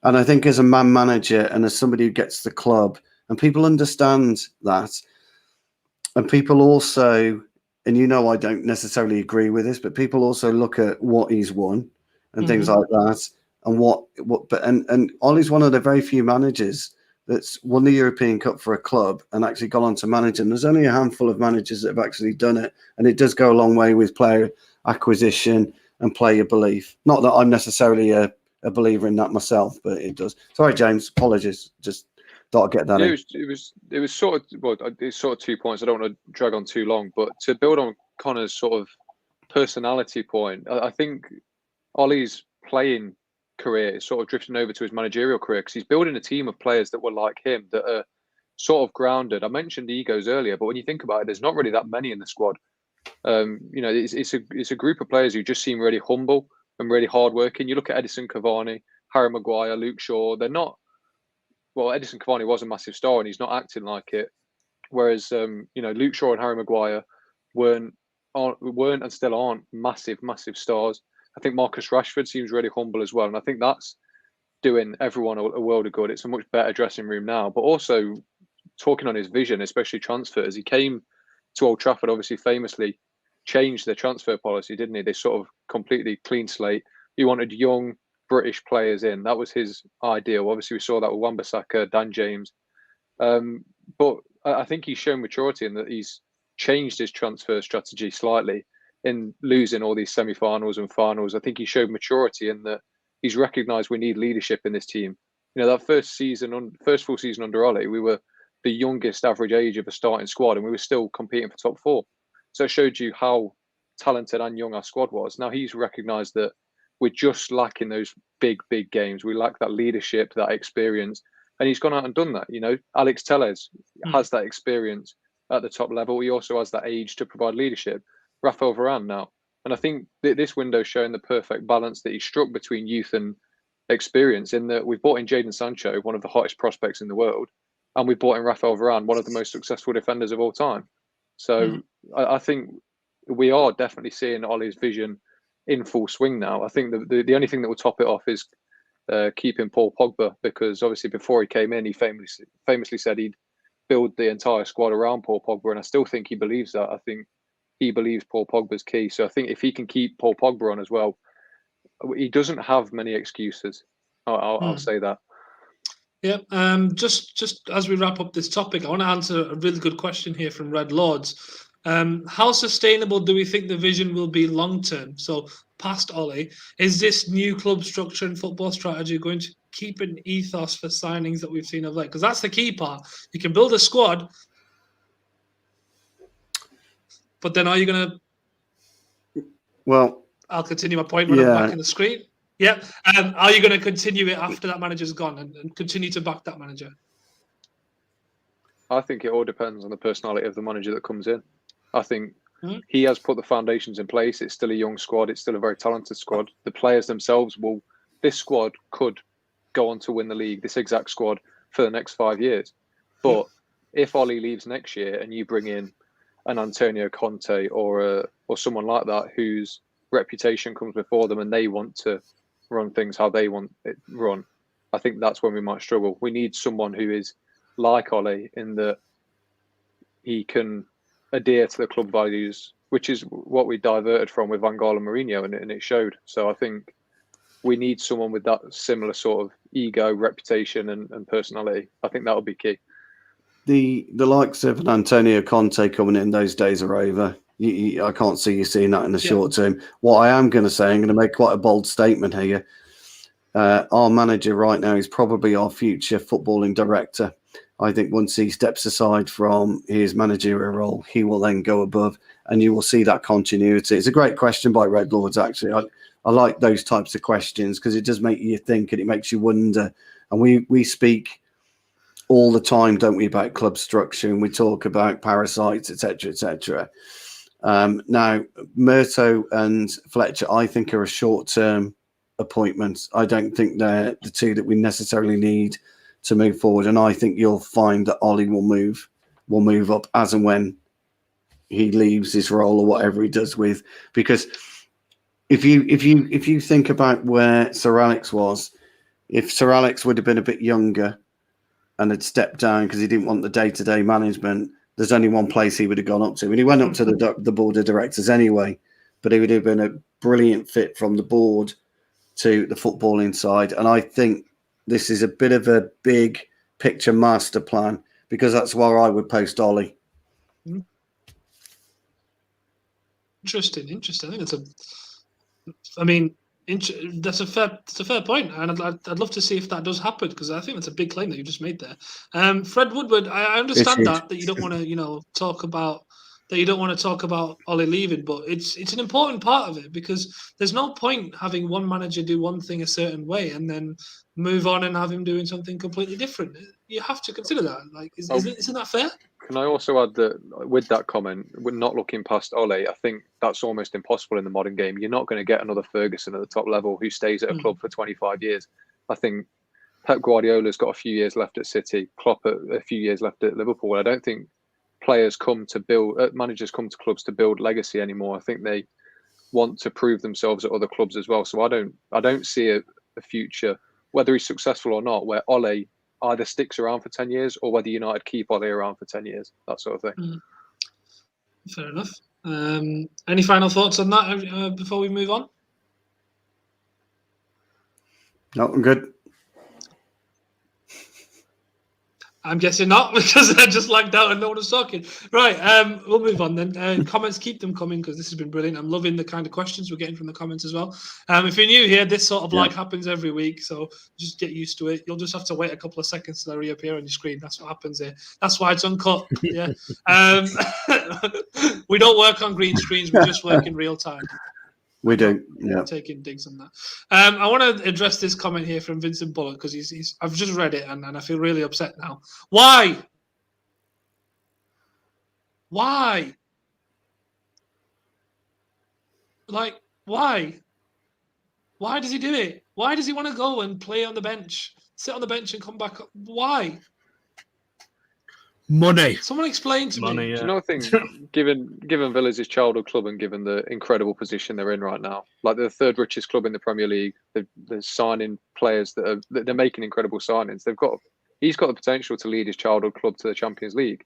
And I think as a man manager and as somebody who gets the club, and people understand that, and people also, and I don't necessarily agree with this, but people also look at what he's won and things like that, and and Ollie's one of the very few managers that's won the European Cup for a club and actually gone on to manage them. There's only a handful of managers that have actually done it, and it does go a long way with player acquisition and player belief. Not that I'm necessarily a believer in that myself, but it does. Sorry, James. Apologies. Just thought I'd get that in. It was sort of 2 points. I don't want to drag on too long, but to build on Connor's sort of personality point, I think Ollie's playing career is sort of drifting over to his managerial career because he's building a team of players that were like him, that are sort of grounded. I mentioned egos earlier, but when you think about it, there's not really that many in the squad. It's a group of players who just seem really humble and really hardworking. You look at Edison Cavani, Harry Maguire, Luke Shaw. They're not. Well, Edison Cavani was a massive star and he's not acting like it. Whereas, Luke Shaw and Harry Maguire weren't and still aren't massive stars. I think Marcus Rashford seems really humble as well. And I think that's doing everyone a world of good. It's a much better dressing room now. But also talking on his vision, especially transfers. He came to Old Trafford, obviously famously changed their transfer policy, didn't he? They sort of completely clean slate. He wanted young British players in. That was his ideal. Obviously, we saw that with Wan-Bissaka, Dan James. But I think he's shown maturity in that he's changed his transfer strategy slightly in losing all these semi-finals and finals. I think he showed maturity in that he's recognised we need leadership in this team. That first full season under Ollie, we were the youngest average age of a starting squad and we were still competing for top 4. So it showed you how talented and young our squad was. Now he's recognised that we're just lacking those big games. We lack that leadership, that experience. And he's gone out and done that. You know, Alex Telles has that experience at the top level. He also has that age to provide leadership. Rafael Varane now. And I think this window's showing the perfect balance that he struck between youth and experience, in that we've brought in Jadon Sancho, one of the hottest prospects in the world, and we've brought in Rafael Varane, one of the most successful defenders of all time. So I think we are definitely seeing Ollie's vision in full swing now. I think the only thing that will top it off is keeping Paul Pogba, because obviously before he came in, he famously said he'd build the entire squad around Paul Pogba, and I still think he believes that. I think he believes Paul Pogba's key. So I think if he can keep Paul Pogba on as well, he doesn't have many excuses. I'll say that. Yeah. Just as we wrap up this topic, I want to answer a really good question here from Red Lords. How sustainable do we think the vision will be long term? So past Ollie, is this new club structure and football strategy going to keep an ethos for signings that we've seen of late? Because that's the key part. You can build a squad, but then are you going to... Well, I'll continue my point when I'm back in the screen. Yeah. Are you going to continue it after that manager's gone and continue to back that manager? I think it all depends on the personality of the manager that comes in. I think he has put the foundations in place. It's still a young squad. It's still a very talented squad. The players themselves this squad could go on to win the league, this exact squad, for the next 5 years. But if Ollie leaves next year and you bring in an Antonio Conte or someone like that whose reputation comes before them and they want to run things how they want it run, I think that's when we might struggle. We need someone who is like Ollie, in that he can adhere to the club values, which is what we diverted from with Van Gaal and Mourinho, and it showed. So I think we need someone with that similar sort of ego, reputation and personality. I think that would be key. The likes of an Antonio Conte coming in, those days are over. I can't see you seeing that in the short term. What I am going to say, I'm going to make quite a bold statement here. Our manager right now is probably our future footballing director. I think once he steps aside from his managerial role, he will then go above, and you will see that continuity. It's a great question by Red Lords, actually. I like those types of questions because it does make you think and it makes you wonder. And we speak all the time, don't we, about club structure, and we talk about parasites, etc., etc. Now, Murto and Fletcher, I think, are a short-term appointment. I don't think they're the two that we necessarily need to move forward, and I think you'll find that Ollie will move up as and when he leaves his role or whatever he does with. Because if you think about where Sir Alex was, if Sir Alex would have been a bit younger and had stepped down because he didn't want the day-to-day management, there's only one place he would have gone up to, and he went up to the board of directors anyway. But he would have been a brilliant fit from the board to the footballing side, and I think this is a bit of a big picture master plan, because that's where I would post Ollie. Interesting. I think that's a fair point, and I'd love to see if that does happen, because I think that's a big claim that you just made there. Fred Woodward, I understand that you don't want to talk about Ollie leaving, but it's an important part of it, because there's no point having one manager do one thing a certain way and then move on and have him doing something completely different. You have to consider that. Like, isn't that fair? Can I also add that with that comment, we're not looking past Ollie. I think that's almost impossible in the modern game. You're not going to get another Ferguson at the top level who stays at a club for 25 years. I think Pep Guardiola's got a few years left at City, Klopp a few years left at Liverpool. I don't think managers come to clubs to build legacy anymore. I think they want to prove themselves at other clubs as well. So I don't see a future, whether he's successful or not, where Ollie either sticks around for 10 years or whether United keep Ollie around for 10 years, that sort of thing. Fair enough. Any final thoughts on that before we move on? No, I'm good. I'm guessing not, because I just lagged out and no one was talking. Right, we'll move on then. Comments, keep them coming, because this has been brilliant. I'm loving the kind of questions we're getting from the comments as well. If you're new here, this sort of happens every week, so just get used to it. You'll just have to wait a couple of seconds till they reappear on your screen. That's what happens here. That's why it's uncut. Yeah. We don't work on green screens. We just work in real time. We do. Yeah. Taking digs on that. I want to address this comment here from Vincent Bullock because he's I've just read it and I feel really upset now. Why? Like, why? Why does he do it? Why does he want to go and play on the bench, sit on the bench and come back up? Why? Money. Someone explain to me. Do you know what I think? given Villa's his childhood club and given the incredible position they're in right now, like they're the third richest club in the Premier League, they're signing players that they're making incredible signings. He's got the potential to lead his childhood club to the Champions League,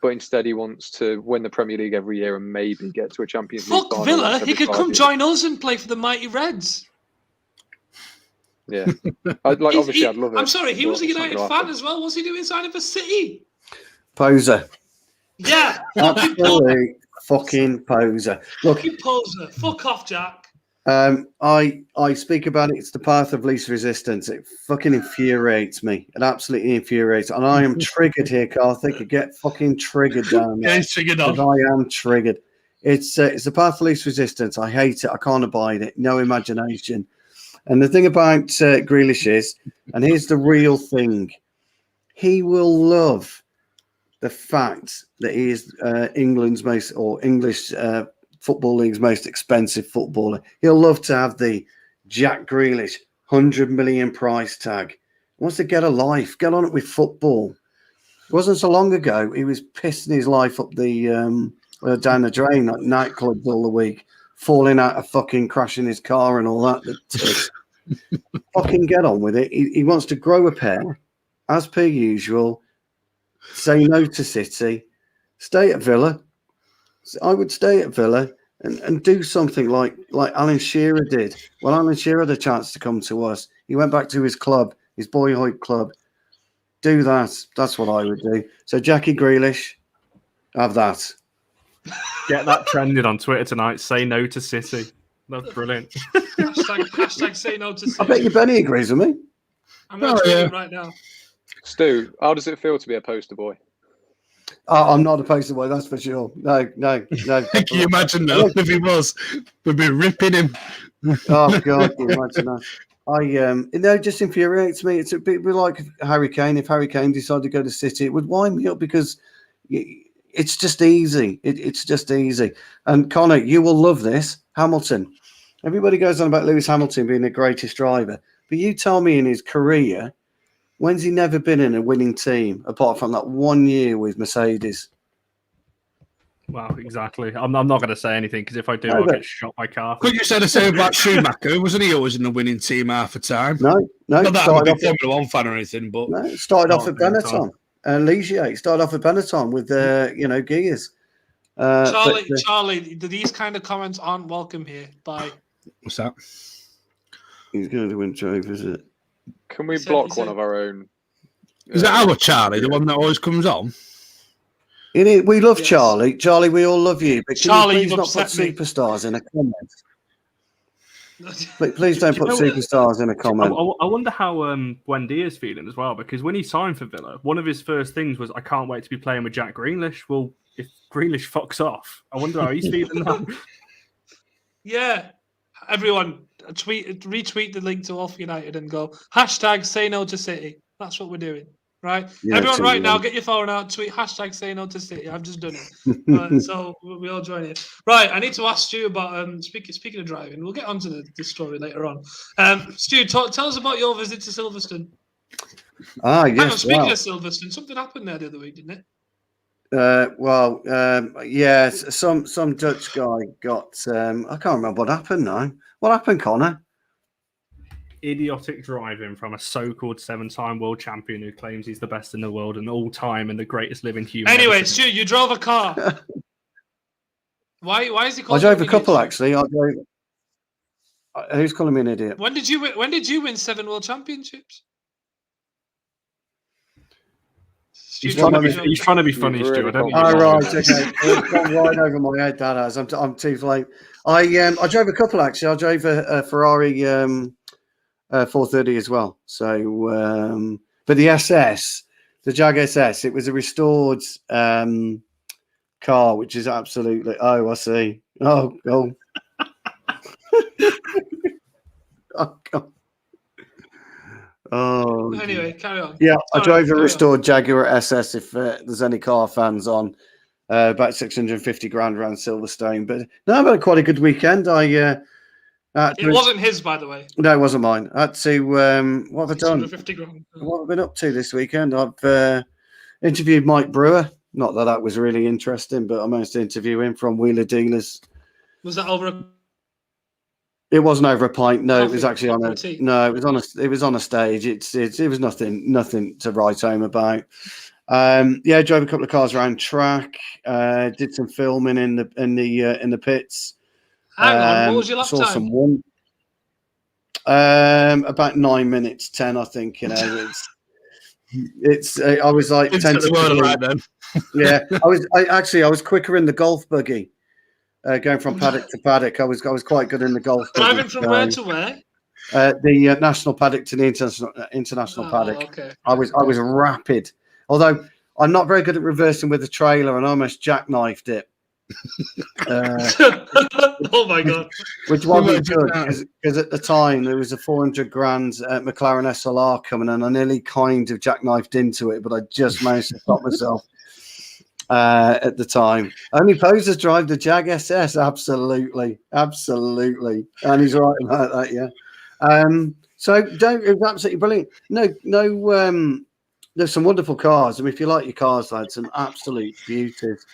but instead he wants to win the Premier League every year and maybe get to a Champions League. Fuck Villa! He could come join us and play for the mighty Reds. Yeah, obviously I'd love it. I'm sorry, he was a United fan as well. What's he doing signing for City? Poser. Yeah. Absolute fucking poser. Look, fucking poser. Fuck off, Jack. I speak about it. It's the path of least resistance. It fucking infuriates me. It absolutely infuriates. And I am triggered here, Karthik. Get fucking triggered down there. Yeah, triggered on. I am triggered. It's the path of least resistance. I hate it. I can't abide it. No imagination. And the thing about Grealish is, and here's the real thing, he will love the fact that he is England's most, or English Football League's most expensive footballer. He'll love to have the Jack Grealish 100 million price tag. He wants to get a life, get on it with football. It wasn't so long ago he was pissing his life up the down the drain at nightclubs all the week, falling out of fucking crashing his car and all that. Fucking get on with it. He wants to grow a pair, as per usual. Say no to City. Stay at Villa. I would stay at Villa and do something like Alan Shearer did. Well, Alan Shearer had a chance to come to us. He went back to his club, his boyhood club. Do that. That's what I would do. So Jackie Grealish, have that. Get that trending on Twitter tonight. Say no to City. That's brilliant. hashtag say no to City. I bet you Benny agrees with me. I'm going to tweet him right now. Stu, how does it feel to be a poster boy? I'm not a poster boy, that's for sure. No. Can you imagine that if he was? We'd be ripping him. Oh God, can you imagine that? It just infuriates me. It's a bit like Harry Kane. If Harry Kane decided to go to City, it would wind me up because it's just easy. It's just easy. And Connor, you will love this. Hamilton. Everybody goes on about Lewis Hamilton being the greatest driver, but you tell me in his career, when's he never been in a winning team apart from that 1 year with Mercedes? Well, exactly. I'm not going to say anything because if I do, I'll get shot by car. Could you say the same about Schumacher? Wasn't he always in the winning team half the time? No. Not that I'm a big Formula One fan or anything, but no, started off at Benetton. Ligier started off at Benetton with gears. Charlie, these kind of comments aren't welcome here. Bye. What's that? He's going to win trophy, is it? Can we block one of our own? Is that our Charlie, the one that always comes on? We love Charlie. Charlie, we all love you. But Charlie, can you please not put superstars in a comment? Please don't put superstars in a comment. I wonder how Wendy is feeling as well, because when he signed for Villa, one of his first things was, I can't wait to be playing with Jack Grealish. Well, if Grealish fucks off, I wonder how he's feeling now. Yeah. Everyone, retweet the link to Wolf United and go, hashtag say no to City. That's what we're doing. Right? Yeah, everyone right now, get your phone out, tweet hashtag say no to City. I've just done it. So we all join it. Right, I need to ask Stu about speaking of driving. We'll get onto this story later on. Stu, tell us about your visit to Silverstone. Yes. Speaking of Silverstone, something happened there the other week, didn't it? Yes. Some Dutch guy got I can't remember what happened now. What happened, Connor? Idiotic driving from a so-called 7-time world champion who claims he's the best in the world and all time and the greatest living human. Anyway, Stu, you drove a car. Why is he called? I drove a couple actually. Who's calling me an idiot? When did you win 7 world championships? He's trying to be funny, Stu. Right, okay. It's gone right over my head. That has. I'm too late. I drove a couple actually. I drove a Ferrari 430 as well. So, but the SS, the Jag SS, it was a restored car, which is absolutely. Oh, I see. Oh. Oh, God. Oh, Anyway, carry on. yeah, I Sorry, drove a carry on. restored Jaguar SS. If there's any car fans on, about 650 grand around Silverstone. But no, I've had quite a good weekend. It wasn't his, by the way. No, it wasn't mine. I had to. What have I done? 650 grand. What have I been up to this weekend? I've interviewed Mike Brewer. Not that was really interesting, but I managed to interview him from Wheeler Dealers. Was that over a... It wasn't over a pint. No, Coffee, it was actually on a. tea. No, it was on a stage. It was nothing to write home about. Yeah, drove a couple of cars around track. Did some filming in the pits. Hang on, what was your lap saw time? some one. About 9 minutes 10, I think. You know, it's. I was like 10 the word right then. Yeah, I was quicker in the golf buggy. Going from paddock to paddock, I was quite good in the golf. Driving from where to where? The national paddock to the international paddock. Okay. I was rapid, although I'm not very good at reversing with the trailer, and I almost jackknifed it. Oh my God! Which wasn't good because at the time there was a 400 grand McLaren SLR coming, and I nearly kind of jackknifed into it, but I just managed to stop myself. At the time, only posers drive the Jag SS. Absolutely, and he's right about that. Yeah. So it was absolutely brilliant. No. There's some wonderful cars. I mean, if you like your cars, lads, some absolute beauties.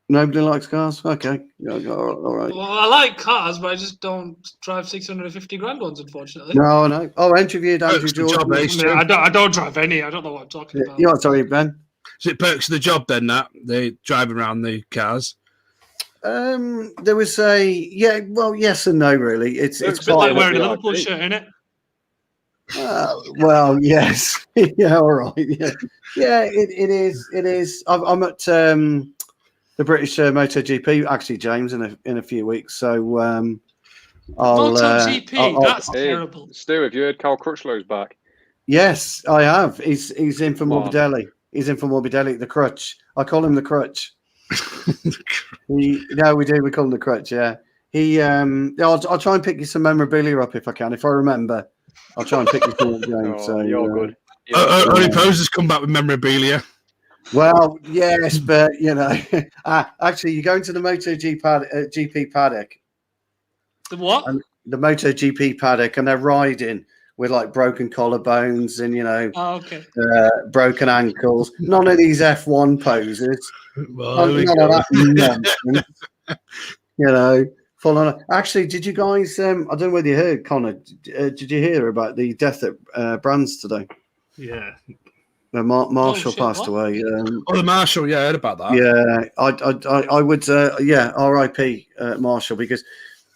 Nobody likes cars. Okay, yeah, all right. Well, I like cars, but I just don't drive 650 grand ones, unfortunately. No. Oh, I interviewed Andrew Jordan. I don't drive any. I don't know what I'm talking about. You're not sorry, Ben. Is it perks of the job then that they driving around the cars? There was well, yes and no, really. It's a bit like wearing a Liverpool shirt, isn't it? Well, yes, yeah, all right, yeah, it is. I'm at the British MotoGP actually, James, in a few weeks. So MotoGP, that's terrible. Stu, have you heard Carl Crutchlow's back? Yes, I have. He's in for Morbidelli. He's in for Morbidelli. The Crutch. I call him the Crutch. We call him the Crutch. Yeah. I'll try and pick you some memorabilia up if I can. If I remember, I'll try and pick you some. You're good. Only posers come back with memorabilia. Well, yes, but actually, you go into the MotoGP paddock. The what? And the MotoGP paddock, and they're riding with like broken collarbones and broken ankles. None of these F1 posers. None of that nonsense. Full on. Actually, did you guys? I don't know whether you heard, Connor. Did you hear about the death at Brands today? Yeah. Marshall passed away. The Marshall, yeah, I heard about that. Yeah, I would, R.I.P. Marshall, because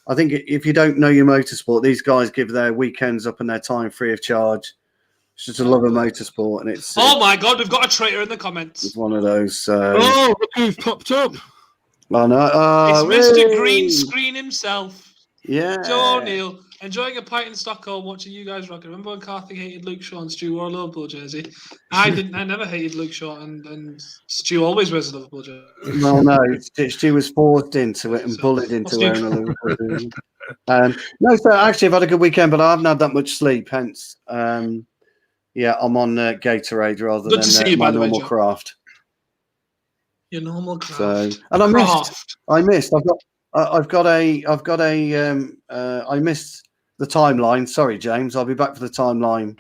I think if you don't know your motorsport, these guys give their weekends up and their time free of charge. It's just a love of motorsport, and it's. Oh my God, we've got a traitor in the comments. It's one of those. Look who's popped up. I know. It's Mr. Green Screen himself. Yeah. Joe O'Neill, enjoying a pint in Stockholm, watching you guys rock. Remember when Karthik hated Luke Shaw and Stu wore a Liverpool jersey? I didn't. I never hated Luke Shaw, and Stu always wears a Liverpool jersey. Well, no, Stu was forced into it and bullied into wearing a Liverpool jersey. No, so actually, I've had a good weekend, but I haven't had that much sleep. Hence, I'm on Gatorade rather than my normal craft. Your normal craft. So, and I missed. I missed the timeline. Sorry, James. I'll be back for the timeline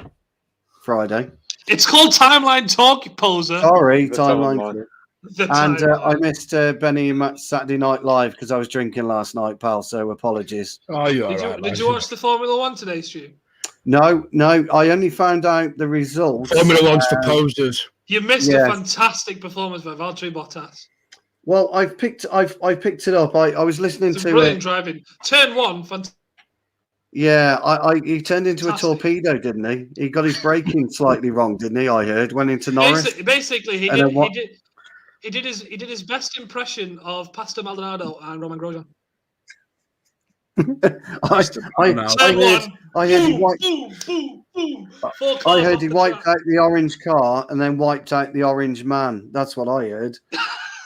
Friday. It's called Timeline Talk, poser. Sorry, timeline. And I missed Benny and Matt's Saturday Night Live because I was drinking last night, pal. So apologies. Oh, you're all right. Did you watch the Formula One today, Stu? No. I only found out the results. Formula One's for posers. You missed a fantastic performance by Valtteri Bottas. Well, I've picked it up. I was listening to brilliant driving. Turn one, fantastic. Yeah, he turned into a torpedo, didn't he? He got his braking slightly wrong, didn't he? I heard went into Norris. Basically, he did his best impression of Pastor Maldonado and Roman Grosjean. I heard he wiped out the orange car and then wiped out the orange man. That's what I heard.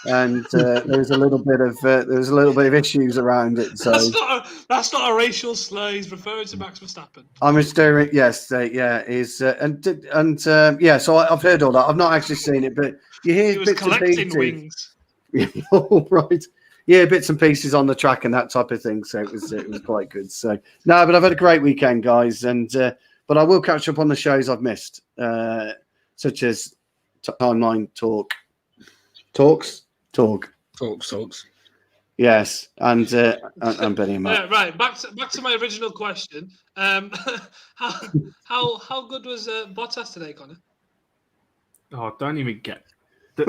and there was a little bit of issues around it. So that's not a racial slur. He's referring to Max Verstappen. I'm referring, yes, is yeah. So I've heard all that. I've not actually seen it, but you hear He was bits and collecting pieces. wings. All right. Yeah, bits and pieces on the track and that type of thing. So it was quite good. So no, but I've had a great weekend, guys, and but I will catch up on the shows I've missed, such as Timeline Talks. Yes, and Benny and Matt. Right, back to my original question. How good was Bottas today, Connor? Oh, don't even get. Do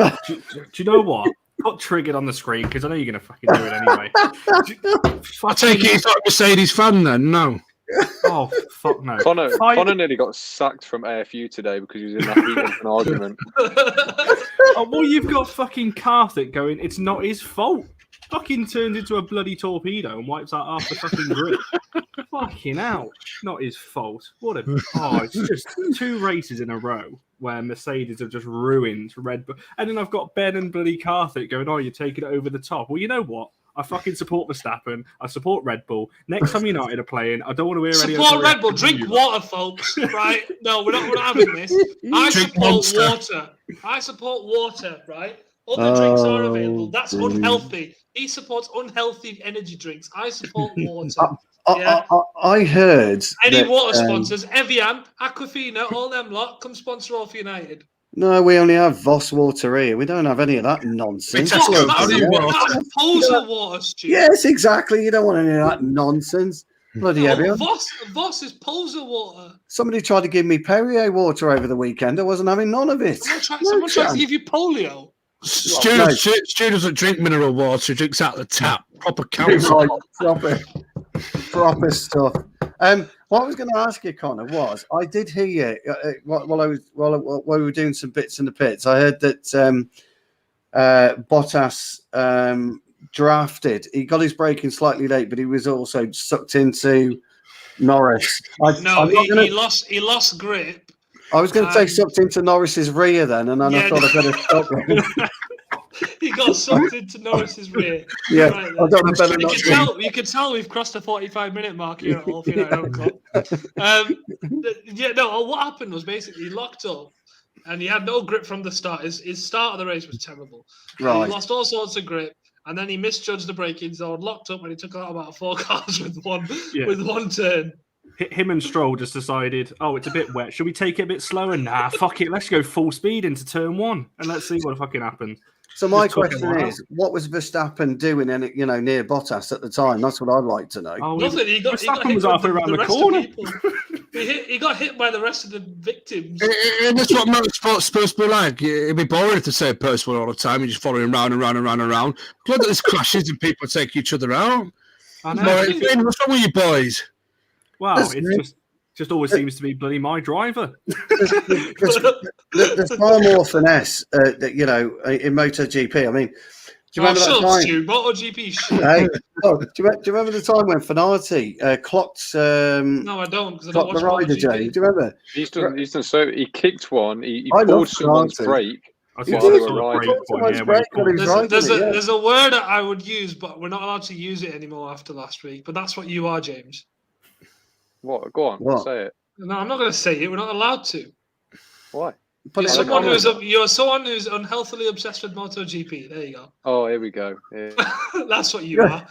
you know what? Got triggered on the screen because I know you're going to fucking do it anyway. I take it he's not a Mercedes fan then. No. Oh fuck no! Connor nearly got sacked from AFU today because he was in that heat of an argument. Oh, well, you've got fucking Karthik going. It's not his fault. Fucking turns into a bloody torpedo and wipes out half the fucking grid. Fucking hell! Not his fault. What a it's just 2 races in a row where Mercedes have just ruined Red Bull, and then I've got Ben and bloody Karthik going, "Oh, you're taking it over the top." Well, you know what? I fucking support Verstappen. I support Red Bull. Next time United are playing, I don't want to hear any. Support Red Bull. Drink water, folks. Right? No, we're not having this. I support water. I support water. Right? Other drinks are available. That's unhealthy. He supports unhealthy energy drinks. I support water. I heard any water sponsors, Evian, Aquafina, all them lot, come sponsor all for United. No, we only have Voss water here. We don't have any of that nonsense. That's poser water, Stu. Yes, exactly. You don't want any of that nonsense. Bloody Evian. Voss is poser water. Somebody tried to give me Perrier water over the weekend. I wasn't having none of it. Someone tried to give you polio. Stu doesn't drink mineral water. He drinks out the tap. Proper council. Proper stuff. What I was going to ask you, Connor, was I did hear you while we were doing some bits in the pits. I heard that Bottas drafted. He got his braking slightly late, but he was also sucked into Norris. He lost grip. I was going to say sucked into Norris's rear then, and then I thought I better stop. He got sucked into Norris's rear. Yeah, right, I don't know. You can tell we've crossed the 45-minute mark here at All for United Uncut. What happened was basically he locked up, and he had no grip from the start. His start of the race was terrible. Right. He lost all sorts of grip, and then he misjudged the braking zone, locked up, and he took out about 4 cars with one turn. Him and Stroll just decided, it's a bit wet. Should we take it a bit slower? Nah, fuck it. Let's go full speed into turn 1 and let's see what fucking happens. So my question is, what was Verstappen doing near Bottas at the time? That's what I'd like to know. Nothing. Verstappen was halfway around the corner. He got hit by the rest of the victims. And that's what motorsport's supposed to be like. It'd be boring if they say personal all the time. You're just following round and round and round and round. Look at these crashes and people take each other out. I know. What's wrong with you boys? Wow, it's just always seems to be bloody my driver. There's far more finesse, in MotoGP. I mean, do you remember that time? MotoGP. Hey, do you remember the time when Finati clocked? No, I don't. Because I don't watch the rider, Jay. Do you remember? He's done so. He kicked one. He pulled someone's brake. There's a word that I would use, but we're not allowed to use it anymore after last week. But that's what you are, James. What? Go on. What? Say it. No, I'm not going to say it. We're not allowed to. Why? You're someone who's unhealthily obsessed with MotoGP. There you go. Oh, here we go. Yeah. That's what you are.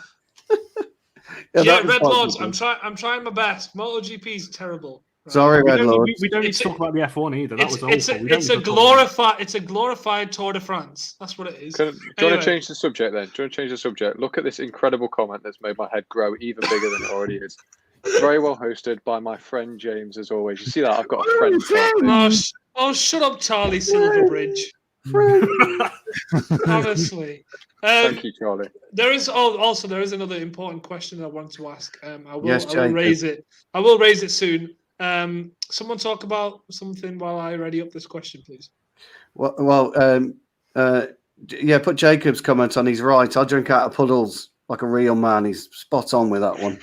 Red Lords. I'm trying my best. MotoGP is terrible. Right? Sorry, Red Lords. We don't need to talk about the F1 either. That was awful. It's a glorified Tour de France. That's what it is. Do you want to change the subject then? Do you want to change the subject? Look at this incredible comment that's made my head grow even bigger than it already is. Very well hosted by my friend James, as always. You see that? I've got a friend. Shut up, Charlie Silverbridge. Honestly. Thank you, Charlie. There is another important question I want to ask. I will raise it. I will raise it soon. Someone talk about something while I ready up this question, please. Put Jacob's comment on. He's right. I drink out of puddles like a real man. He's spot on with that one.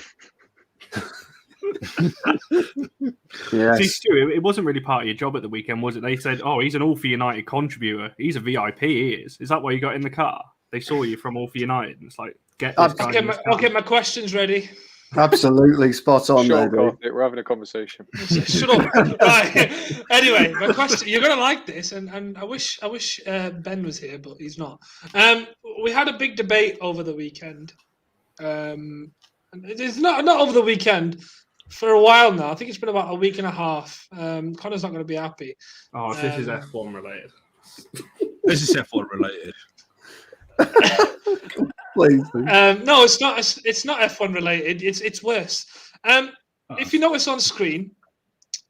Yes. See, Stu, it wasn't really part of your job at the weekend, was it? They said, "Oh, he's an All for United contributor. He's a VIP. He is." Is that why you got in the car? They saw you from All for United, and it's like, get this guy. Okay, my question's ready. Absolutely spot on Sure, there, dude. we're having a conversation. Shut up. Right. Anyway, my question. You're gonna like this, and I wish Ben was here, but he's not. We had a big debate over the weekend. And it's not over the weekend. For a while now, I think it's been about a week and a half. Connor's not going to be happy. Oh, this is F1 related. This is F1 related. Please. No, it's not. It's not F1 related. It's worse. If you notice on screen,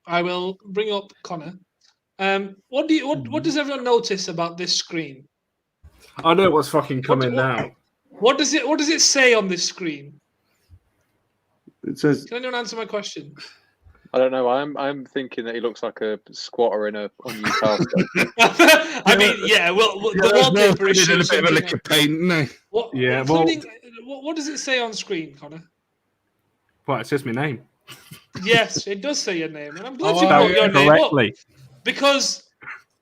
I will bring up Connor. What does everyone notice about this screen? I know what's fucking coming now. What does it say on this screen? It says. Can anyone answer my question? I don't know. I'm thinking that he looks like a squatter in a unused house. I mean, yeah. Well, the wallpaper is a bit of a lick of paint, isn't What, Yeah, what does it say on screen, Connor? Well, it says my name. Yes, it does say your name, and I'm glad you Spelled brought your name correctly. up because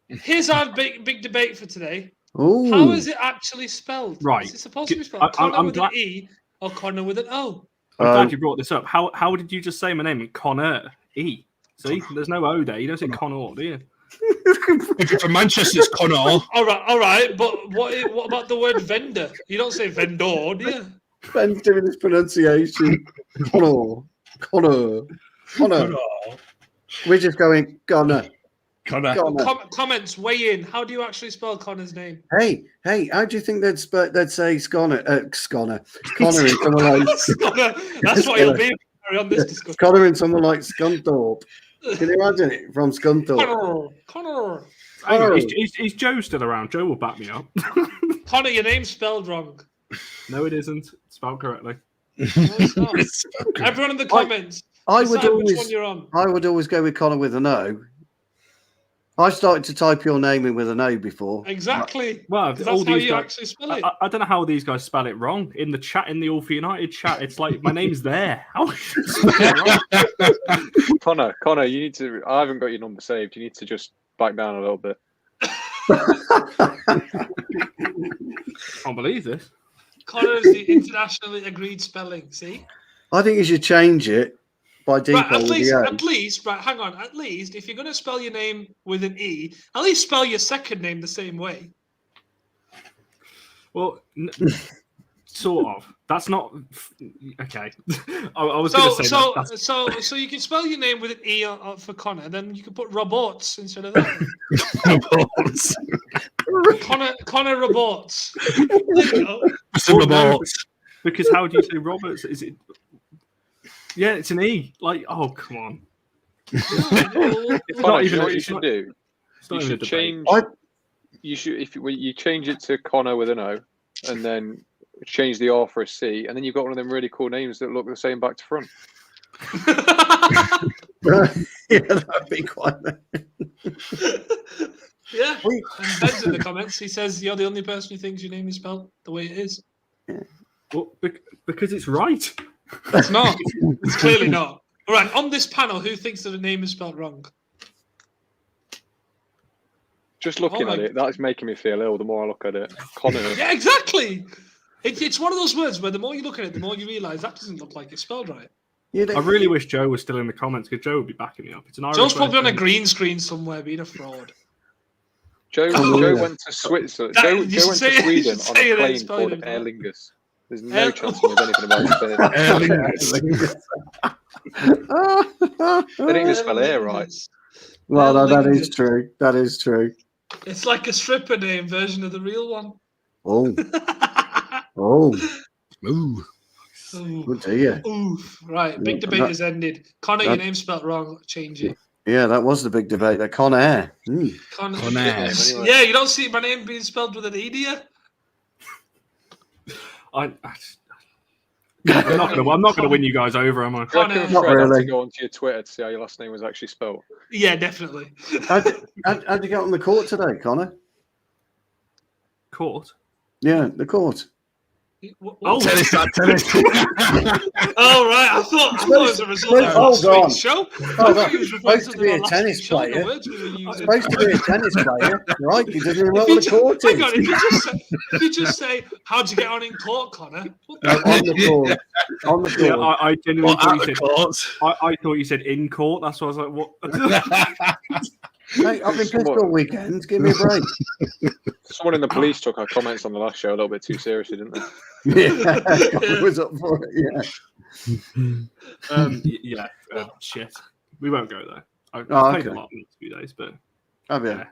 here's our big debate for today. Ooh. How is it actually spelled? Right. Is it supposed to be spelled Connor I'm with glad- an E or Connor with an O? I'm glad you brought this up. How did you just say my name? Connor E. See, there's no O there. You don't say Connor, do you? If you're from Manchester, it's Connor. All right. But what about the word vendor? You don't say vendor, do you? Ben's doing his pronunciation. Connor. We're just going Connor. Connor. Comments, weigh in. How do you actually spell Connor's name? Hey, how do you think they'd say Connor in someone like That's what you'll be on this discussion. Connor in someone like Scunthorpe? Can you imagine it from Scunthorpe? Connor. Hang on, is Joe still around? Joe will back me up. Connor, your name's spelled wrong. No, it isn't. It's spelled correctly. No, it's not. Everyone in the comments. I decide which one you're on. would always go with Connor with an O. I started to type your name in with an O before. Exactly. Well, That's all how these you guys, actually spell it. I don't know how these guys spell it wrong. In the chat, in the All for United chat, it's like my name's there. How should I spell it wrong? Connor, you need to. I haven't got your number saved. You need to just back down a little bit. Can't believe this. Connor is the internationally agreed spelling. See? I think you should change it by default. Right, at least, right, hang on. At least, if you're going to spell your name with an E, at least spell your second name the same way. Well, sort of. That's not okay. I was going to say that. So you can spell your name with an E for Connor, and then you can put Robots instead of that. Connor Robots. There you go. Because how do you say Roberts? Is it? Yeah, it's an E. Like, oh, come on. Connor, you know what you should do? You should change. You should if you change it to Connor with an O, and then change the R for a C, and then you've got one of them really cool names that look the same back to front. Yeah, that'd be quite nice. Yeah. And Ben's in the comments. He says you're the only person who thinks your name is spelled the way it is. Well, because it's right. It's not. It's clearly not. All right. On this panel, who thinks that the name is spelled wrong? Just looking at it, that's making me feel ill. The more I look at it, Connor. Yeah, exactly. It's one of those words where the more you look at it, the more you realise that doesn't look like it's spelled right. I really wish Joe was still in the comments because Joe would be backing me up. It's an Irish Joe's probably on a name. green screen somewhere being a fraud. Joe went to Switzerland. Joe went to Sweden on a plane called Aer Lingus. There's no chance he knows anything about Spain. Aer Lingus. They didn't even spell air right. Well, no, that is true. That is true. It's like a stripper name version of the real one. Oh. Ooh. Good to you. Oof. Right, big debate has ended. Connor, your name's spelled wrong. Change it. Yeah, that was the big debate. That Connor. Connor. Connor. Yeah, you don't see my name being spelled with an E, do you? I'm not going to win you guys over, am I? Connor. Not Not really. really. To go onto your Twitter to see how your last name was actually spelled. Yeah, definitely. How'd you get on the court today, Connor? Court. Yeah, the court. Oh, Tennis. oh, right. I thought it was a result of Hold last on. week's show. Hold I on. thought he was Supposed to be a last tennis week's show, the player. words we were using. Supposed to be a tennis player, right? He doesn't even know If what you a court hang on, is. if you just say, how'd you get on in court, Connor? What the No, on the court. On the Yeah, court. I genuinely thought you said. Court. I thought you said in court. That's why I was like, what? Hey, I've been pissed all weekend. Give me a break. Someone in the police took our comments on the last show a little bit too seriously, didn't they? Yeah, I was up for it. Yeah. Shit. We won't go there. I played a lot in the next few days, but Have you? yeah.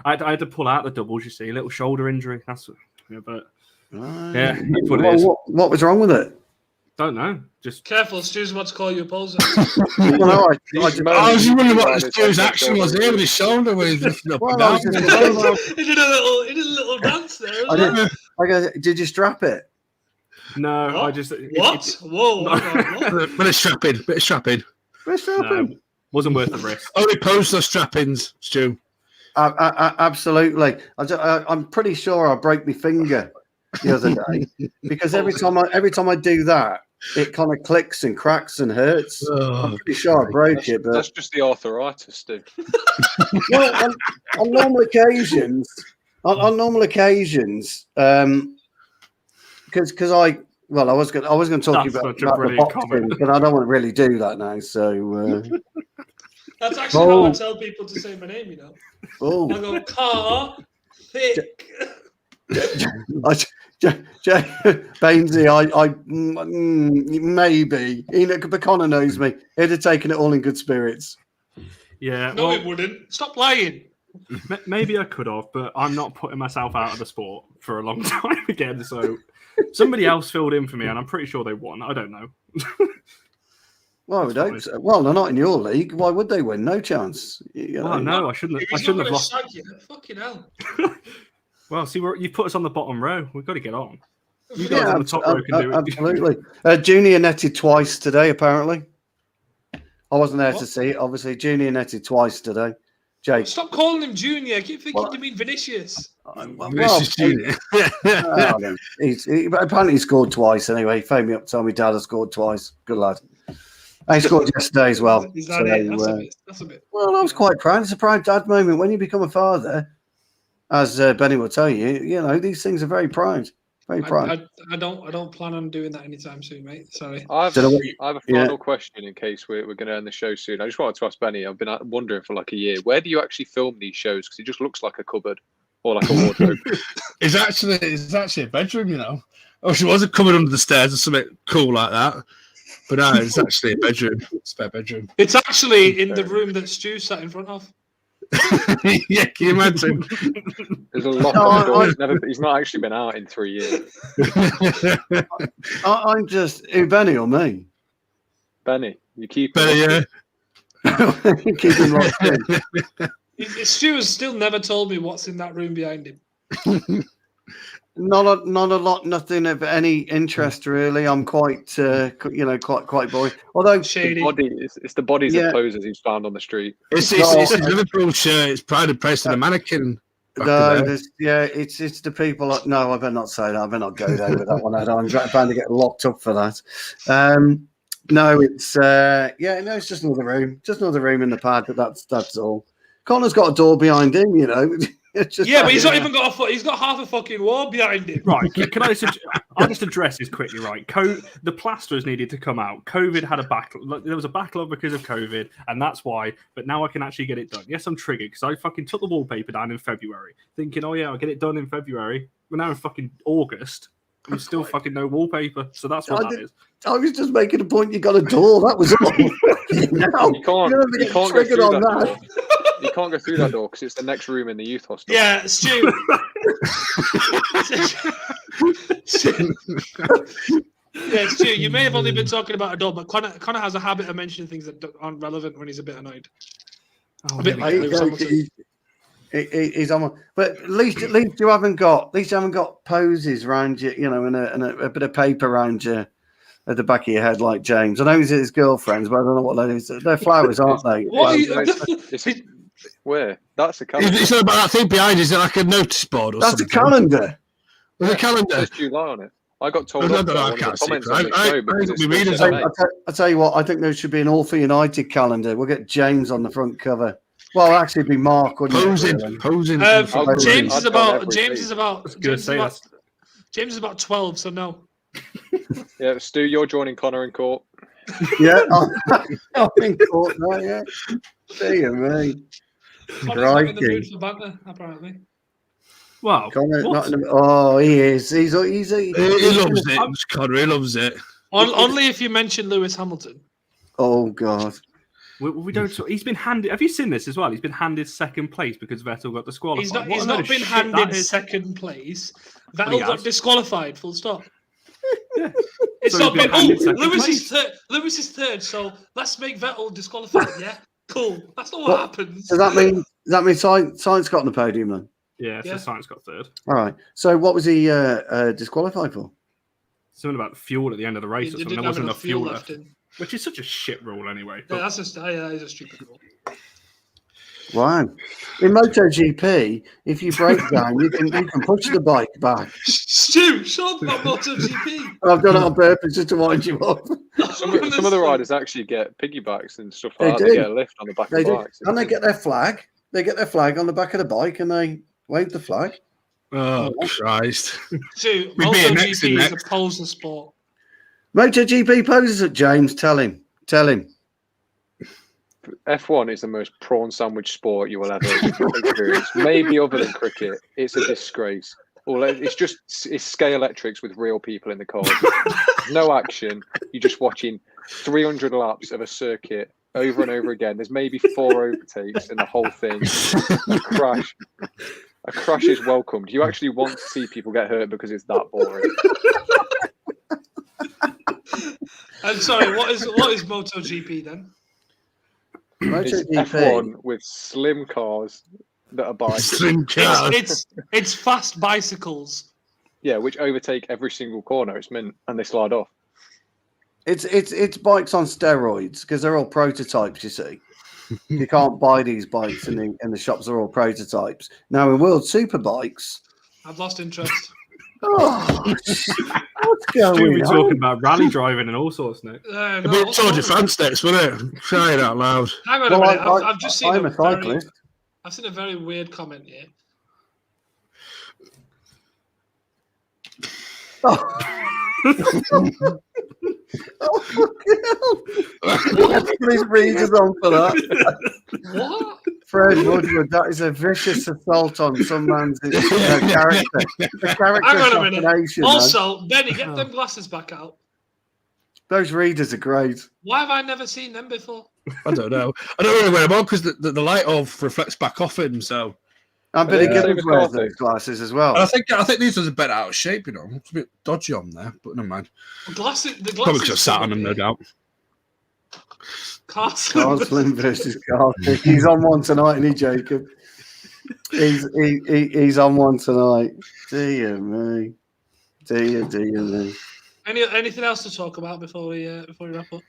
I had to pull out the doubles. You see, a little shoulder injury. That's but yeah, it's what it is. What was wrong with it? Don't know. Just Careful, Stu's about to call you a poser. Well, no, I I was wondering what the Stu's action was here with his shoulder when he's lifting up and Well, I down. was just- He did a little dance there. I go, did you strap it? no. What? I just What? Whoa! hang on, what? Bit of strapping. Where's strap no, it? wasn't worth the risk. Only post those strappings, Stu. Absolutely. I'm pretty sure I broke my finger the other day because every time I do that, it kind of clicks and cracks and hurts. I'm pretty sure I broke it, but That's just the arthritis, Stu. well, on normal occasions, because I was going to talk That's about such a the brilliant boxing, comment. but I don't want to really do that now. So, That's actually how I tell people to say my name. You know, I go car thick. Bainsy, maybe but Connor knows me. He'd have taken it all in good spirits. Yeah. No, well, it wouldn't. Stop lying. Maybe I could have, but I'm not putting myself out of the sport for a long time again. So somebody else filled in for me, and I'm pretty sure they won. I don't know. Well, I would hope so. Well, they're not in your league. Why would they win? No chance. Well, no, I shouldn't. I He's shouldn't not have gonna lost. shag you. Fucking hell. Well, see, you put us on the bottom row. We've got to get on. You guys Yeah, on the top row can do it. absolutely. Junior netted twice today, apparently. I wasn't there to see it. Obviously, Junior netted twice today. Jake. Stop calling him Junior. I keep thinking you mean Vinicius. Apparently he scored twice anyway. He phoned me up, told me Dad had scored twice. Good lad. And he scored yesterday as well. Is that it? That's a bit. Well, I was quite proud. It's a proud dad moment when you become a father. As Benny will tell you, these things are very proud. Very proud. I don't plan on doing that anytime soon, mate. Sorry. I have a final question in case we're going to end the show soon. I just wanted to ask Benny. I've been wondering for like a year. Where do you actually film these shows? Because it just looks like a cupboard or like a wardrobe. It's actually a bedroom, Oh, she wasn't coming under the stairs or something cool like that. But no, it's actually a bedroom. Spare bedroom. It's actually in the room that Stu sat in front of. Yeah, can you imagine? There's a lock on the door. He's not actually been out in 3 years. I'm just Benny or me. Benny, you keep Benny, yeah. Keep him locked in. Stu has still never told me what's in that room behind him. Not a lot, nothing of any interest really. I'm quite, quite boring. Although Shady. It's the bodies of clothes he's found on the street. It's a Liverpool shirt. It's Pride and Prejudice and a mannequin. It's the people. No, I better not say that. I better not go there with that one. I'm trying to get locked up for that. No, it's it's just another room. Just another room in the pad, but that's all. Connor's got a door behind him, It's just but he's not even got he's got half a fucking wall behind him. Right, I'll just address this quickly, right? The plasters needed to come out. COVID had a backlog. There was a backlog because of COVID, and that's why. But now I can actually get it done. Yes, I'm triggered because I fucking took the wallpaper down in February, thinking, oh yeah, I'll get it done in February. We're now in fucking August. There's still fucking no wallpaper, so that's what that is. I was just making a point. You got a door. That was all. You can't go through that door. You can't go through that door because it's the next room in the youth hostel. Yeah, Stu. Yeah, Stu. You may have only been talking about a door, but Connor has a habit of mentioning things that aren't relevant when he's a bit annoyed. Oh, a bit like he's on. But at least you haven't got poses around you, and a bit of paper around you at the back of your head like James. I know he's his girlfriends, but I don't know what that is. They're flowers, aren't they? Where? That's a calendar. It's not about that thing behind. Is it like a notice board or That's something? a calendar. There's a calendar. There's July on it. I got told No, off no, by I one of the can't see comments that. on the show because I it's read still it. said Hey, mate. I tell you what, I think there should be an All for United calendar. We'll get James on the front cover. Well, actually, it'd be Mark, wouldn't it? Really? Posing. James is I'd go on about. every James team. is about. James is about 12. So no. Yeah, Stu, you're joining Connor in court. Yeah, I'm in court now. Yeah, dear me. Connor's not in the mood for banter, apparently. Wow. Oh, he is. He loves it, Connor. He loves it. Only if you mention Lewis Hamilton. Oh God. We don't. He's been handed. Have you seen this as well? He's been handed second place because Vettel got disqualified. He's not been handed second place. Vettel got disqualified. Full stop. Yeah. It's So not he's been. been handed second Lewis place. is third. Lewis is third. So let's make Vettel disqualified. Yeah, cool. That's not what happens. Does that mean Science got on the podium then? Yeah, so Science got third. All right. So what was he disqualified for? Something about fuel at the end of the race or something. There wasn't enough fuel left. Which is such a shit rule anyway. Yeah, that's just is a stupid rule. Wow. In MotoGP, if you break down, you can push the bike back. Stu, shut up about MotoGP. I've done it on purpose just to wind you up. Some of the riders actually get piggybacks and stuff like that. They get a lift on the back of the bikes. And they get their flag. They get their flag on the back of the bike and they wave the flag. Oh, Christ. Stu, MotoGP is a poser sport. MotoGP poses at James. Tell him. F1 is the most prawn sandwich sport you will ever experience. Maybe other than cricket. It's a disgrace. It's scale electrics with real people in the cars. No action. You're just watching 300 laps of a circuit over and over again. There's maybe 4 overtakes in the whole thing. A crash is welcomed. You actually want to see people get hurt because it's that boring. I'm sorry. What is MotoGP then? It's F1 with slim cars that are bikes. Slim cars. It's fast bicycles. Yeah, which overtake every single corner. It's mint, and they slide off. It's bikes on steroids because they're all prototypes. You see, you can't buy these bikes in the shops. They're all prototypes. Now in World Superbikes, I've lost interest. Oh, what's going Stu, we're on? talking about rally driving and all sorts now. A bit Tour de France next, wasn't it? Crying out loud. Hang on a minute. I've just seen I'm a cyclist. I've seen a very weird comment here. Please read us on for that. What? Fred Woodward, that is a vicious assault on some man's character. The character Hang on a minute. assassination, Also, Benny, get them glasses back out. Those readers are great. Why have I never seen them before? I don't know. I don't really wear them on because the light reflects back off him. So, and Billy Gibbons wears those glasses as well. I think these ones are better out of shape. You know, it's a bit dodgy on there, but never mind. The glasses Probably because I sat on them, no doubt. Carsland versus Carter. He's on one tonight, isn't he, Jacob? He's on one tonight. Dear me. Dear me. Anything else to talk about before we wrap up?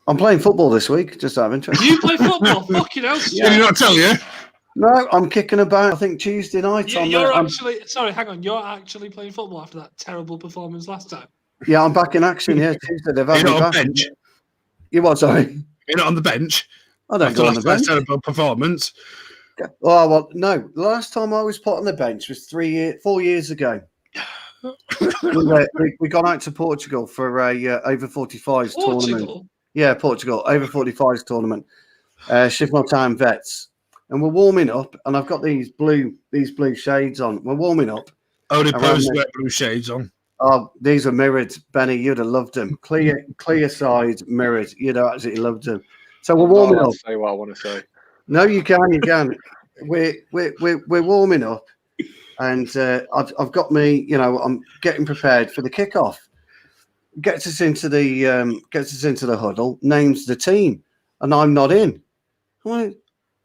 I'm playing football this week, just out of interest. You play football? Fucking hell. Did he not tell you? No, I'm kicking about, I think, Tuesday night. Sorry, hang on. You're actually playing football after that terrible performance last time? Yeah, I'm back in action, yeah, Tuesday. They've had me back. Bench? You what, sorry? You're not on the bench? I don't go on the bench. Terrible performance. Oh, well, no. The last time I was put on the bench was 4 years ago. we got out to Portugal for a over 45s tournament. Yeah, Portugal over 45s tournament. Shifnal Town Vets, and we're warming up. And I've got these blue shades on. We're warming up. Oh, they pose wear blue shades on. Oh, these are mirrored, Benny. You'd have loved them. Clear side mirrored. You'd have absolutely loved them. So we're warming up. Say what I want to say. No, you can. We're warming up. And I've got me, I'm getting prepared for the kickoff. Gets us into the huddle, names the team, and I'm not in. I went,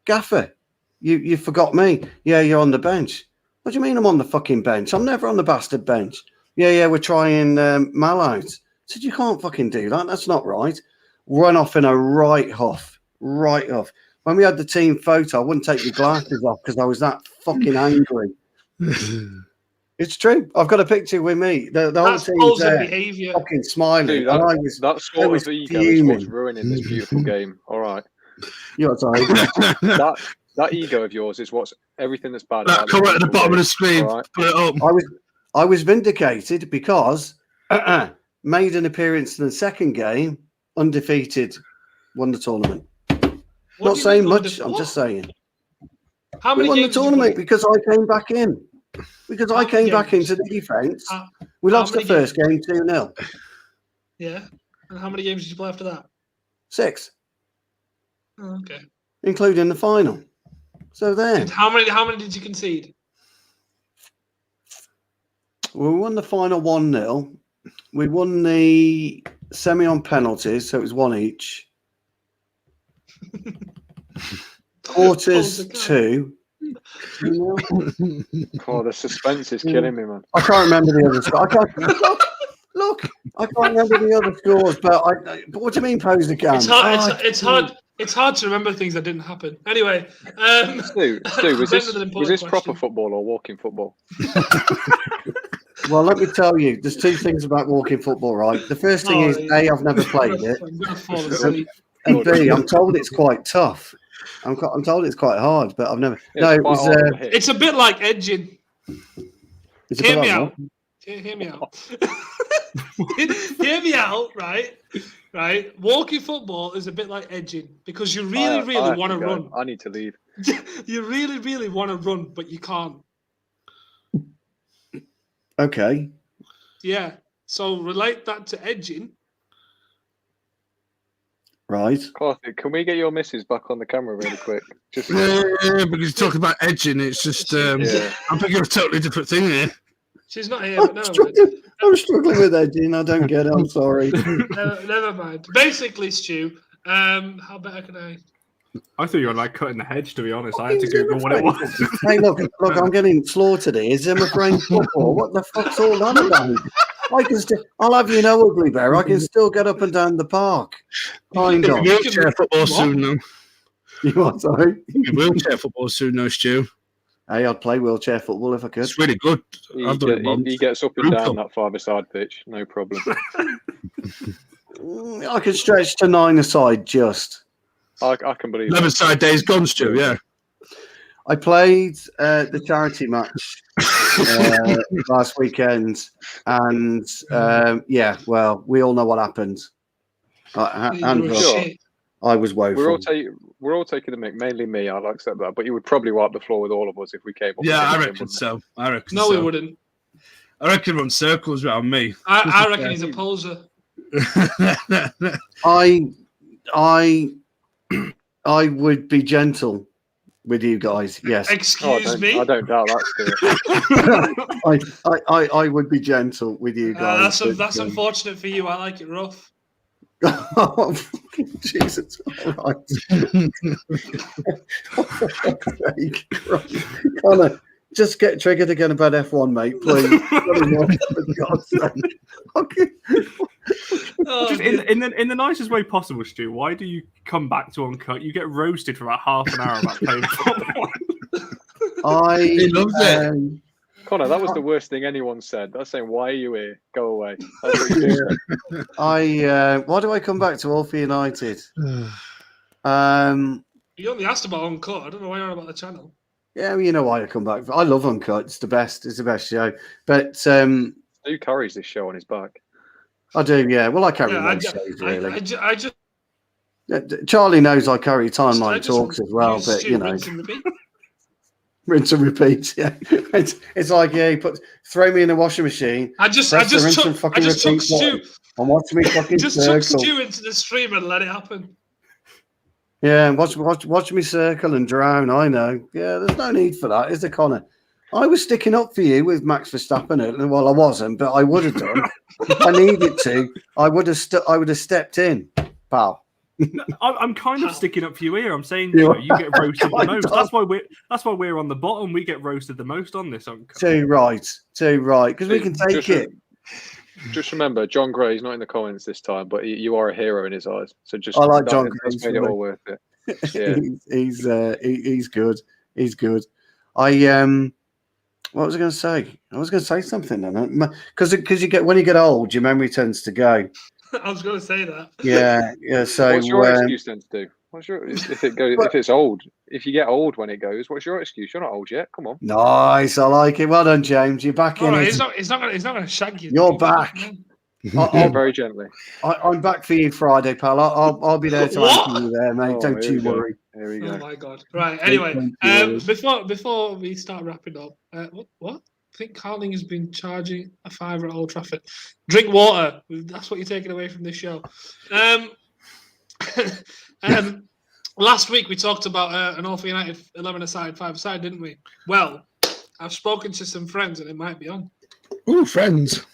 Gaffer, you forgot me. Yeah, you're on the bench. What do you mean I'm on the fucking bench? I'm never on the bastard bench. Yeah, we're trying Mal out. I said, you can't fucking do that. That's not right. Run off in a right huff. When we had the team photo, I wouldn't take my glasses off because I was that fucking angry. It's true. I've got a picture with me. The whole That's team's Paul's there, behaviour. fucking smiling. Dude, and that sort of ego is what's ruining this beautiful game. All right. You're sorry. That ego of yours is what's everything that's bad. That come right at the bottom of the screen. Right. Put it up. I was vindicated because made an appearance in the second game, undefeated, won the tournament. Not saying much. I'm just saying. How many we won the games did you tournament play? because I came back in. Because I came back games? into the defence. We how lost the many first game 2-0. Yeah. And how many games did you play after that? 6, Oh, okay. including the final. So there. And how many did you concede? Well, we won the final 1-0. We won the semi on penalties, so it was 1 each. Quarters 2. Oh, the suspense is killing me, man. I can't remember the other scores. Look, I can't remember the other scores, but what do you mean, pose the cam? It's hard to remember things that didn't happen. Anyway, Stu, was this proper football or walking football? Well, let me tell you, there's 2 things about walking football, right? The first thing is, A, I've never played it. I'm going to fall asleep. And B, I'm told it's quite tough. I'm told it's quite hard, but I've never. Yeah, No, it was. It's a bit like edging. Hear me out. Hear me out. Hear me out, right? Right. Walking football is a bit like edging because you really want to run. I need to leave. You really want to run, but you can't. Okay. Yeah. So relate that to edging. Right. Karthik, can we get your missus back on the camera really quick? Just Yeah, because you're talking about edging. It's just, I'm thinking of a totally different thing here. She's not here, but no. I'm struggling with edging. I don't get it. I'm sorry. Never mind. Basically, Stu, how better can I? I thought you were like cutting the hedge, to be honest. I had to Google what it was. Hey, look, I'm getting slaughtered here. Zimmer playing football. What the fuck's all that about? I'll have you know, Ugly Bear, I can still get up and down the park. Kind of. Wheelchair football soon, though. You what, sorry? Wheelchair football soon, though, Stu. Hey, I'd play wheelchair football if I could. It's really good. I've done it once. He gets up and down that 5-a-side pitch, no problem. I could stretch to 9-a-side just. I can believe 11-side days gone, Stu, yeah. I played the charity match last weekend, and well, we all know what happened. I was woeful. We're all taking the mick, mainly me. I'll accept that, but you would probably wipe the floor with all of us if we came up. Yeah, I reckon so. No, we wouldn't. I reckon run circles around me. I reckon he's a poser. I would be gentle with you guys. Yes. Excuse me. I don't doubt that. I would be gentle with you guys. That's unfortunate for you. I like it rough. Oh, Jesus! All right. Connor, just get triggered again about F1, mate, please. For God's sake. Okay. Just in the nicest way possible, Stu. Why do you come back to Uncut? You get roasted for about half an hour about playing football. He loves it. Connor, that was the worst thing anyone said. That's saying, "Why are you here? Go away." That's what you said. Why do I come back to Alfie United? You only asked about Uncut. I don't know why you're on about the channel. Yeah, you know why I come back. I love Uncut. It's the best. It's the best show. But Stu carries this show on his back. I do. Yeah. Well, I carry most shows really. I just Charlie knows I carry timeline talks as well. But you know. Rinse and repeat. Yeah, it's like throw me in the washing machine. I just took Stu and watch me fucking just circle. took Stu into the stream and let it happen. Yeah, watch me circle and drown. I know. Yeah, there's no need for that, is there, Connor? I was sticking up for you with Max Verstappen. Well, I wasn't, but I would have done. If I needed to, I would have stepped in, pal. No, I'm kind of sticking up for you here. I'm saying you get roasted the most. That's why we're on the bottom. We get roasted the most on this. Too right. Because we can take it. Just remember, John Gray's not in the comments this time, but you are a hero in his eyes. So just I like John Gray. That's made it all worth it. Yeah. He's good. He's good. I What was I going to say? I was going to say something then, because when you get old, your memory tends to go. I was going to say that. Yeah. So what's your excuse then to do? What's your if it goes if it's old? If you get old when it goes, what's your excuse? You're not old yet. Come on. Nice, I like it. Well done, James. You're back All in. right, It. he's not going to shag you. You're back. Very gently. I'm back for you Friday, pal. I'll be there to What? answer you there, mate. Oh, Don't here you we go. worry. Here we go. Oh my god! Right. Anyway, before we start wrapping up, what? I think Carling has been charging a £5 at Old Trafford. Drink water. That's what you're taking away from this show. Last week we talked about an All for United 11-a-side, 5-a-side, didn't we? Well, I've spoken to some friends and it might be on. Ooh, friends.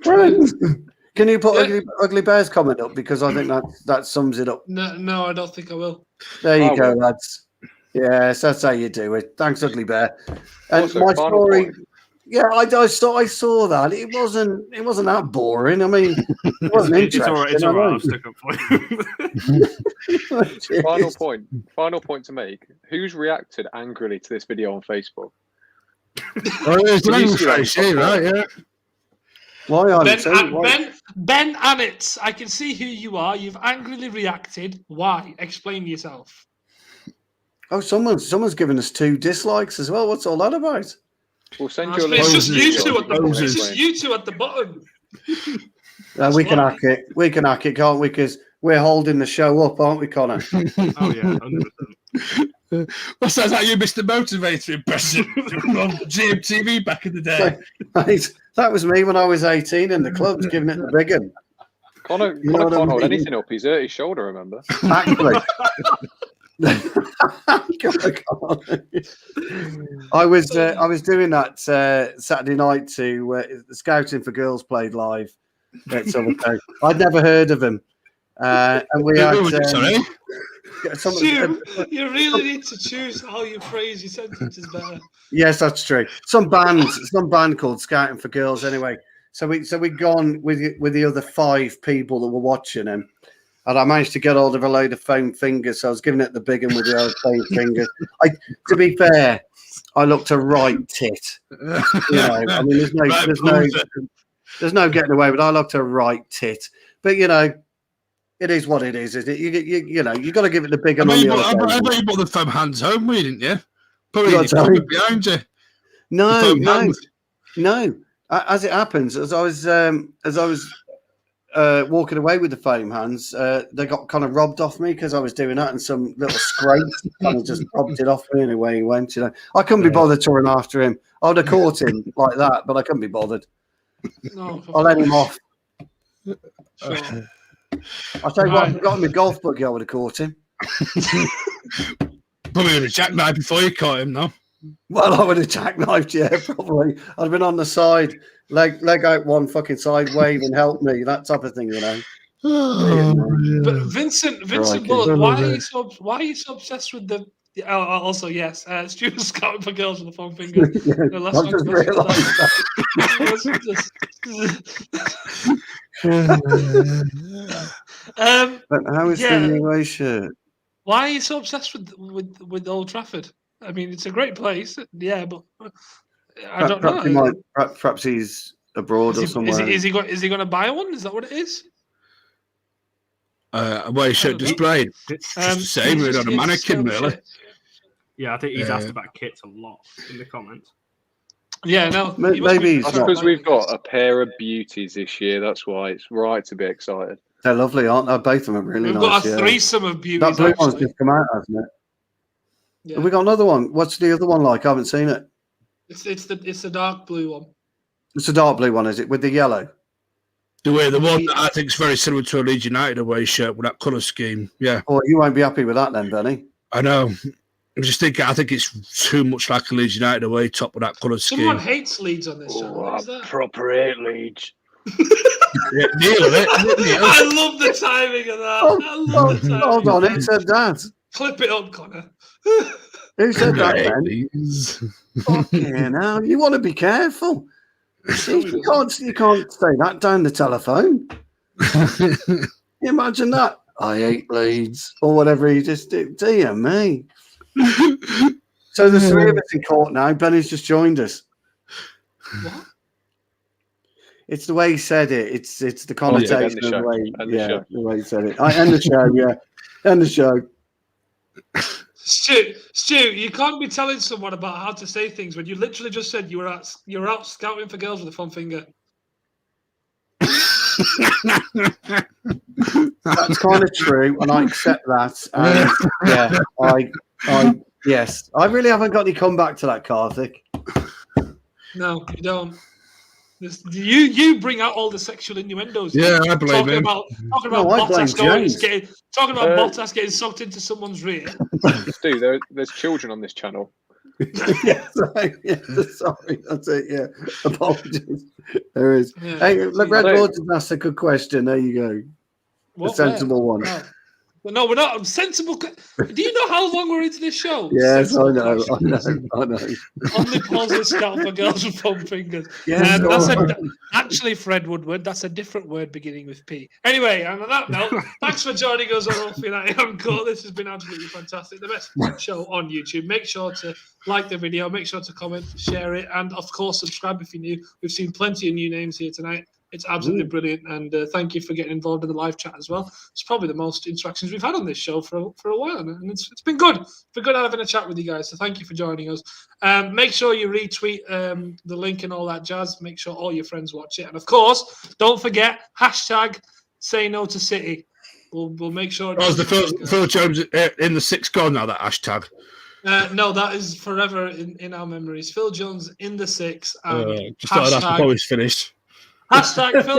Can you put Ugly Bear's comment up, because I think that sums it up. No, I don't think I will. There you go, lads. Yes, that's how you do it. Thanks, Ugly Bear. And Also, my final story. point. Yeah, I saw that. It wasn't that boring. I mean, it wasn't interesting. It's all right. I'll stick up for you. Final point to make. Who's reacted angrily to this video on Facebook? Oh, there's the name face, right? Yeah. Why are Ben Annett, I can see who you are. You've angrily reacted. Why? Explain yourself. Oh, someone's given us 2 dislikes as well. What's all that about? We'll send you a It's link. just you two at the bottom. Roses. It's just you two at the bottom. We can hack it. We can hack it, can't we? Because we're holding the show up, aren't we, Connor? Oh yeah, 100%. Well, sounds like you Mr. Motivator impression on GMTV back in the day. Right. That was me when I was 18 in the clubs, giving it the big one. Connor You know what I can't hold mean? anything up. He's hurt his shoulder, remember? Actually. I was doing that Saturday night to Scouting for Girls played live at Summercote. I'd never heard of him, and we had. Sorry. You really need to choose how you phrase your sentences better. Yes, that's true. Some band called Scouting for Girls. Anyway, so we'd gone with the other 5 people that were watching him. And I managed to get hold of a load of foam fingers, so I was giving it the big one with the old foam fingers. To be fair, I looked a right tit. You know, I mean, there's no getting away with it. I looked a right tit. But you know, it is what it is, isn't it? You know, you got to give it the big one. I bet you brought the foam hands home, didn't you? Probably behind you. No. As it happens, as I was walking away with the foam hands, they got kind of robbed off me because I was doing that, and some little scrape kind of just robbed it off me, and away he went. You know, I couldn't be bothered touring after him. I would have caught him like that, but I couldn't be bothered. No, I let him off. Sure. I'll tell you what, if I got him a golf buggy, I would have caught him. Probably would have jackknifed before you caught him, no? Well, I would have jackknifed, yeah, probably. I'd have been on the side, leg out one fucking side, waving, help me, that type of thing, you know. But Vincent Bullock, why are you so obsessed with the? Also, yes, Stuart Scouting for Girls with the foam finger. I've just realised that. But how is the away shirt? Why are you so obsessed with Old Trafford? I mean, it's a great place, yeah, but I don't know. Perhaps he's abroad or somewhere. Is he going to buy one? Is that what it is? Away shirt displayed. It's just the same, really, on a mannequin, really. Yeah, I think he's asked about kits a lot in the comments. Yeah, no. Maybe that's because we've got a pair of beauties this year. That's why it's right to be excited. They're lovely, aren't they? Both of them are really nice. We've got a threesome of beauties. That blue one's just come out, hasn't it? Yeah. Have we got another one? What's the other one like? I haven't seen it. It's the dark blue one. It's a dark blue one, is it? With the yellow? The one that I think is very similar to a Leeds United away shirt with that colour scheme. Yeah. Oh, you won't be happy with that then, Benny. I know. I just think it's too much like a Leeds United away top with that colour scheme. Someone hates Leeds on this channel. What is that? Proper hate Leeds. Neil, I love the timing of that. Hold on, who said that? Clip it up, Connor. Who said that, Ben? Fucking hell, you want to be careful. You can't say that down the telephone. Imagine that. I hate Leeds or whatever he just did. Dear me. So there's 3 of us in court now. Benny's just joined us. What? It's the way he said it. It's the connotation end the of show. the way, End the show. the way he said it. I end the show. Yeah, end the show. Stu, you can't be telling someone about how to say things when you literally just said you were out scouting for girls with a fun finger. That's kind of true, and I accept that. And yes, I really haven't got any comeback to that, Karthik. No, you don't. You bring out all the sexual innuendos. Yeah, I blame talking him. about No, I blame Bottas James. talking about Bottas getting sucked into someone's rear. Stu, there's children on this channel. Yes, sorry, that's it. Yeah, apologies. There is. Yeah. Hey, look, Red Waters asked a good question. There you go. What, a sensible one. No, we're not sensible. Do you know how long we're into this show? Yes, I know. Only pauses scout for girls with foam fingers. Yes, Actually, Fred Woodward, that's a different word beginning with P. Anyway, and on that note, thanks for joining us on Ulf United Uncut. This has been absolutely fantastic. The best show on YouTube. Make sure to like the video, make sure to comment, share it, and of course, subscribe if you're new. We've seen plenty of new names here tonight. It's absolutely brilliant, and thank you for getting involved in the live chat as well. It's probably the most interactions we've had on this show for a while, and it's been good. It's been good having a chat with you guys, so thank you for joining us. Make sure you retweet the link and all that jazz. Make sure all your friends watch it, and of course, don't forget #SayNoToCity. We'll make sure. Oh, is the Phil Jones in the 6 gone now? That hashtag. No, that is forever in our memories. Phil Jones in the 6. Just thought I'd ask before it's finished. Phil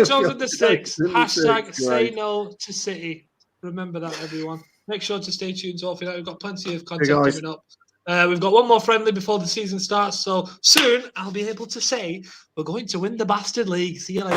Jones in the 6. #SayNoToCity. Remember that, everyone. Make sure to stay tuned to Ulf United. We've got plenty of content coming up. We've got one more friendly before the season starts, so soon I'll be able to say we're going to win the Bastard League. See you later.